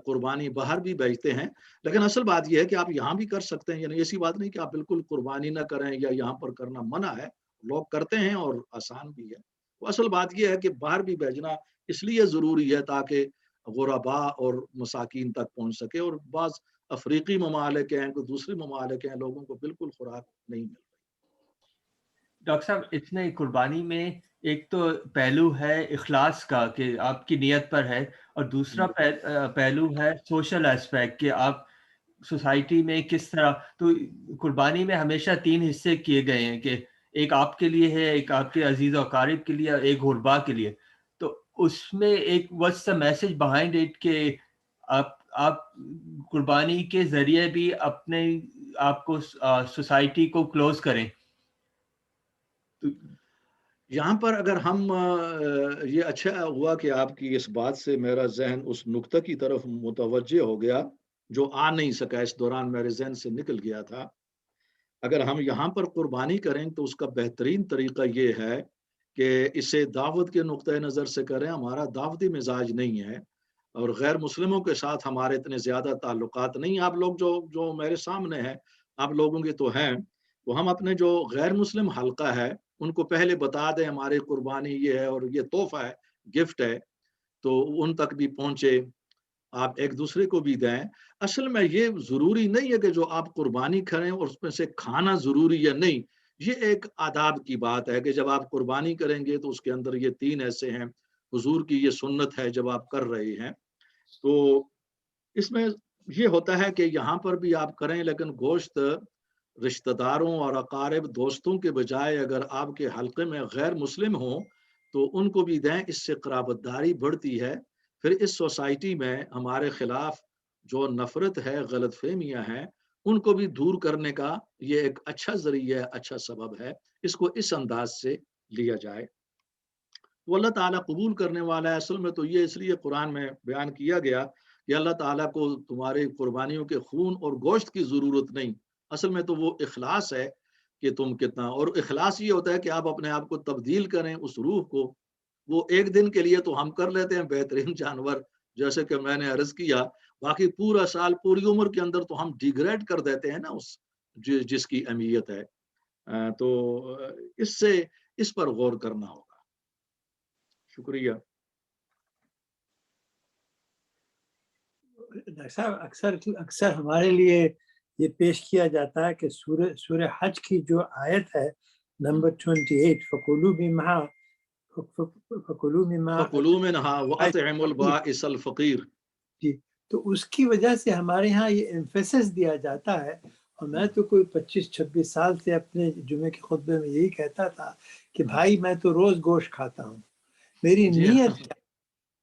قربانی باہر بھی بھیجتے ہیں، لیکن اصل بات یہ ہے کہ آپ یہاں بھی کر سکتے ہیں، یعنی ایسی بات نہیں کہ آپ بالکل قربانی نہ کریں یا یہاں پر کرنا منع ہے، لوگ کرتے ہیں اور آسان بھی ہے. تو اصل بات یہ ہے کہ باہر بھی بھیجنا اس لیے ضروری ہے تاکہ غربا اور مساکین تک پہنچ سکے، اور بعض افریقی ممالک ہیں، کوئی دوسری ممالک ہیں، لوگوں کو بالکل خوراک نہیں مل رہی. ڈاکٹر صاحب اس میں قربانی میں ایک تو پہلو ہے اخلاص کا کہ آپ کی نیت پر ہے، اور دوسرا پہلو ہے سوشل ایسپیکٹ کہ آپ سوسائٹی میں کس طرح. تو قربانی میں ہمیشہ 3 حصے کیے گئے ہیں کہ ایک آپ کے لیے ہے، ایک آپ کے عزیز و اقارب کے لیے، اور ایک غربا کے لیے. تو اس میں ایک what's the message behind it کہ آپ قربانی کے ذریعے بھی اپنے آپ کو سوسائٹی کو کلوز کریں. یہاں پر اگر ہم یہ اچھا ہوا کہ آپ کی اس بات سے میرا ذہن اس نقطہ کی طرف متوجہ ہو گیا جو آ نہیں سکا، اس دوران میرے ذہن سے نکل گیا تھا. اگر ہم یہاں پر قربانی کریں تو اس کا بہترین طریقہ یہ ہے کہ اسے دعوت کے نقطۂ نظر سے کریں. ہمارا دعوتی مزاج نہیں ہے اور غیر مسلموں کے ساتھ ہمارے اتنے زیادہ تعلقات نہیں. آپ لوگ جو میرے سامنے ہیں آپ لوگوں کے تو ہیں، تو ہم اپنے جو غیر مسلم حلقہ ہے ان کو پہلے بتا دیں ہماری قربانی یہ ہے اور یہ تحفہ ہے، گفٹ ہے، تو ان تک بھی پہنچے، آپ ایک دوسرے کو بھی دیں۔ اصل میں یہ ضروری نہیں ہے کہ جو آپ قربانی کریں اور اس میں سے کھانا ضروری یا نہیں، یہ ایک آداب کی بات ہے کہ جب آپ قربانی کریں گے تو اس کے اندر یہ 3 ایسے ہیں، حضور کی یہ سنت ہے جب آپ کر رہے ہیں، تو اس میں یہ ہوتا ہے کہ یہاں پر بھی آپ کریں، لیکن گوشت رشتہ داروں اور اقارب دوستوں کے بجائے اگر آپ کے حلقے میں غیر مسلم ہوں تو ان کو بھی دیں، اس سے قرابت داری بڑھتی ہے۔ پھر اس سوسائٹی میں ہمارے خلاف جو نفرت ہے، غلط فہمیاں ہیں، ان کو بھی دور کرنے کا یہ ایک اچھا ذریعہ ہے، اچھا سبب ہے، اس کو اس انداز سے لیا جائے۔ وہ اللہ تعالیٰ قبول کرنے والا ہے۔ اصل میں تو یہ اس لیے قرآن میں بیان کیا گیا کہ اللہ تعالیٰ کو تمہاری قربانیوں کے خون اور گوشت کی ضرورت نہیں، اصل میں تو وہ اخلاص ہے کہ تم کتنا، اور اخلاص یہ ہوتا ہے کہ آپ اپنے آپ کو تبدیل کریں اس روح کو۔ وہ ایک دن کے لیے تو ہم کر لیتے ہیں بہترین جانور، جیسے کہ میں نے عرض کیا، باقی پورا سال پوری عمر کے اندر تو ہم ڈیگریڈ کر دیتے ہیں نا اس جس کی اہمیت ہے۔ تو اس سے اس پر غور کرنا ہوگا۔ شکریہ۔ ڈاکٹر صاحب اکثر ہمارے لیے یہ پیش کیا جاتا ہے کہ سورہ حج کی جو آیت ہے نمبر 28، فَكُلُوا مِمَّا فَكُلُوا مِنْهَا وَأَطْعِمُوا الْبَائِسَ الْفَقِيرَ، جی، تو اس کی وجہ سے ہمارے ہاں یہ ایمفیسس دیا جاتا ہے، اور میں تو کوئی 25-26 سال سے اپنے جمعے کے خطبے میں یہی کہتا تھا کہ بھائی میں تو روز گوشت کھاتا ہوں، میری جی نیت کیا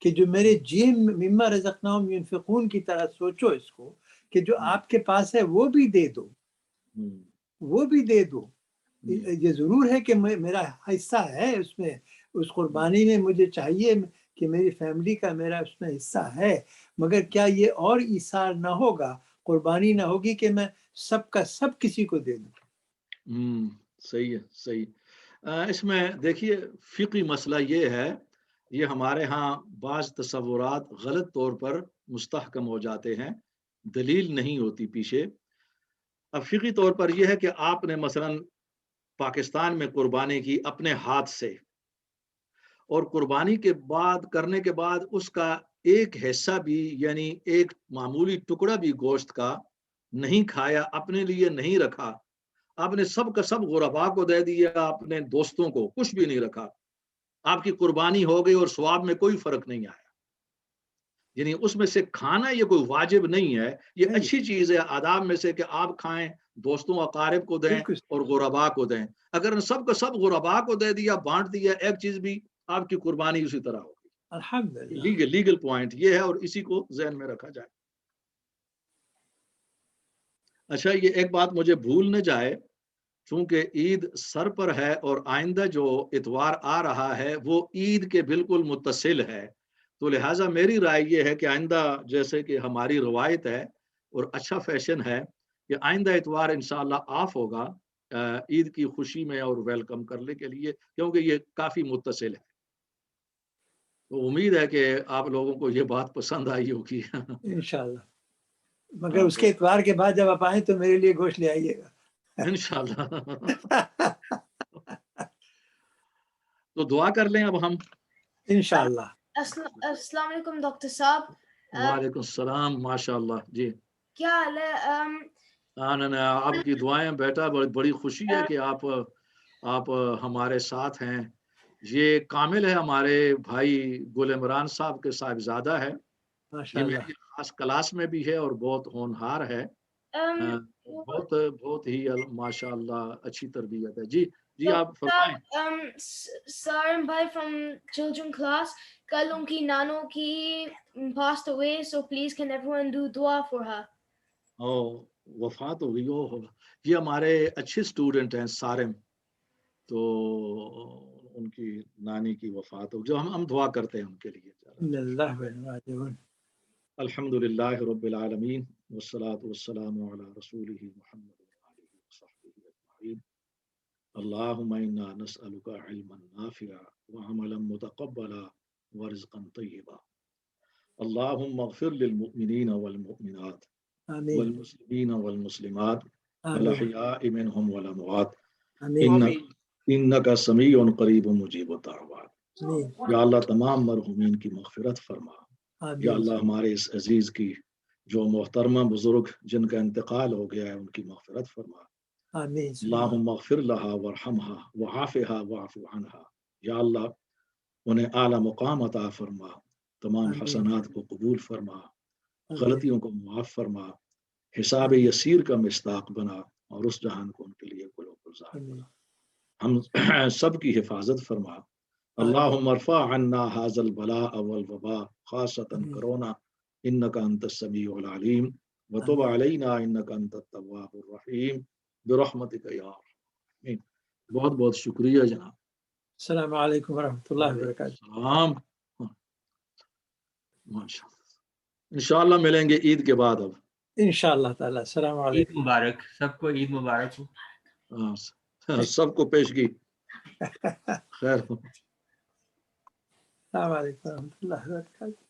کہ جو میرے جیم مما رزقناہم ينفقون کی طرح سوچو اس کو، کہ جو آپ کے پاس ہے وہ بھی دے دو، وہ بھی دے دو۔ یہ ضرور ہے کہ میرا حصہ ہے اس میں، اس قربانی میں مجھے چاہیے کہ میری فیملی کا میرا اس میں حصہ ہے، مگر کیا یہ اور ایثار نہ ہوگا، قربانی نہ ہوگی کہ میں سب کا سب کسی کو دے دوں۔ صحیح ہے، صحیح۔ اس میں دیکھیے فقہی مسئلہ یہ ہے، یہ ہمارے ہاں بعض تصورات غلط طور پر مستحکم ہو جاتے ہیں، دلیل نہیں ہوتی پیچھے۔ اب فقہی طور پر یہ ہے کہ آپ نے مثلاً پاکستان میں قربانی کی اپنے ہاتھ سے، اور قربانی کے بعد کرنے کے بعد اس کا ایک حصہ بھی، یعنی ایک معمولی ٹکڑا بھی گوشت کا نہیں کھایا، اپنے لیے نہیں رکھا، آپ نے سب کا سب غربا کو دے دیا، اپنے دوستوں کو کچھ بھی نہیں رکھا، آپ کی قربانی ہو گئی اور ثواب میں کوئی فرق نہیں آیا۔ یعنی اس میں سے کھانا یہ کوئی واجب نہیں ہے، یہ اچھی چیز ہے آداب میں سے کہ آپ کھائیں، دوستوں اقارب کو دیں اور غربا کو دیں۔ اگر سب کا سب غربا کو دے دیا، بانٹ دیا، ایک چیز بھی، آپ کی قربانی اسی طرح ہوگی۔ الحمدللہ، لیگل پوائنٹ یہ ہے، اور اسی کو ذہن میں رکھا جائے۔ اچھا، یہ ایک بات مجھے بھول نہ جائے، چونکہ عید سر پر ہے اور آئندہ جو اتوار آ رہا ہے وہ عید کے بالکل متصل ہے، تو لہٰذا میری رائے یہ ہے کہ آئندہ، جیسے کہ ہماری روایت ہے اور اچھا فیشن ہے، کہ آئندہ اتوار انشاءاللہ آف ہوگا عید کی خوشی میں اور ویلکم کرنے کے لیے، کیونکہ یہ کافی متصل ہے۔ تو امید ہے کہ آپ لوگوں کو یہ بات پسند آئی ہوگی۔ انشاءاللہ، مگر اس کے اتوار کے بعد جب آپ آئیں تو میرے لیے گوشت لے آئیے گا۔ انشاءاللہ۔ تو دعا کر لیں اب ہم۔ انشاءاللہ۔ السلام علیکم ڈاکٹر صاحب۔ وعلیکم السلام، ماشاء اللہ، جی کیا حال ہے؟ آپ کی دعائیں بیٹا، بڑی خوشی ہے کہ آپ ہمارے ساتھ ہیں۔ یہ کامل ہے، ہمارے بھائی گل عمران صاحب کے صاحبزادہ ہے، یہ میری خاص کلاس میں بھی ہے اور بہت ہونہار ہے، بہت ہی ماشاء اللہ اچھی تربیت ہے۔ جی جی آپ فرمائیں۔ سارم بھائی فرام چلڈرن کلاس، کل ان کی نانو کی passed away, so please can everyone do dua for her؟ وفات ہو گئی، یہ ہمارے اچھے اسٹوڈنٹ ہیں سارم، تو ان کی نانی کی وفات ہو، جو ہم دعا کرتے ہیں ان کے لیے۔ الحمد للہ رب العالمین، والصلاة والسلام علی رسولہ محمد وآلہ وصحبہ اجمعین۔ اللہم انا نسألک علما نافعا وعملا متقبلا ورزقا طیبا۔ اللہم اغفر للمؤمنین والمؤمنات والمسلمین والمسلمات آمین الأحياء منهم والأموات آمین آمین إنك سميع قريب مجيب الدعوات. آمین یا اللہ تمام مرحومین کی مغفرت فرما. یا آمین اللہ ہمارے اس عزیز کی جو محترمہ بزرگ جن کا انتقال ہو گیا ہے ان کی مغفرت فرما. آمین اللہم اغفر لہا ورحمہا وعافہا واعف عنہا. یا اللہ انہیں اعلیٰ مقام عطا فرما، تمام آمین حسنات کو قبول فرما، آمین غلطیوں کو معاف فرما، حساب یسیر کا مصداق بنا اور اس جہان کو ان کے لیے گل و گلزار آمین ہم سب کی حفاظت فرما. اللہم ارفع عنا هذا البلاء والوباء خاصة آمین کرونا انك انت السمیع العلیم وتب آمین علینا انك انت التواب الرحیم برحمتک یا آمین. بہت بہت شکریہ جناب. السلام علیکم ورحمۃ اللہ وبرکاتہ. السلام. ماشاء اللہ انشاءاللہ ملیں گے عید کے بعد. اب انشاءاللہ تعالی. السلام عید علیکم. مبارک سب کو، عید مبارک ہو. سب کو پیشگی خیر. السلام علیکم ورحمۃ اللہ وبرکاتہ.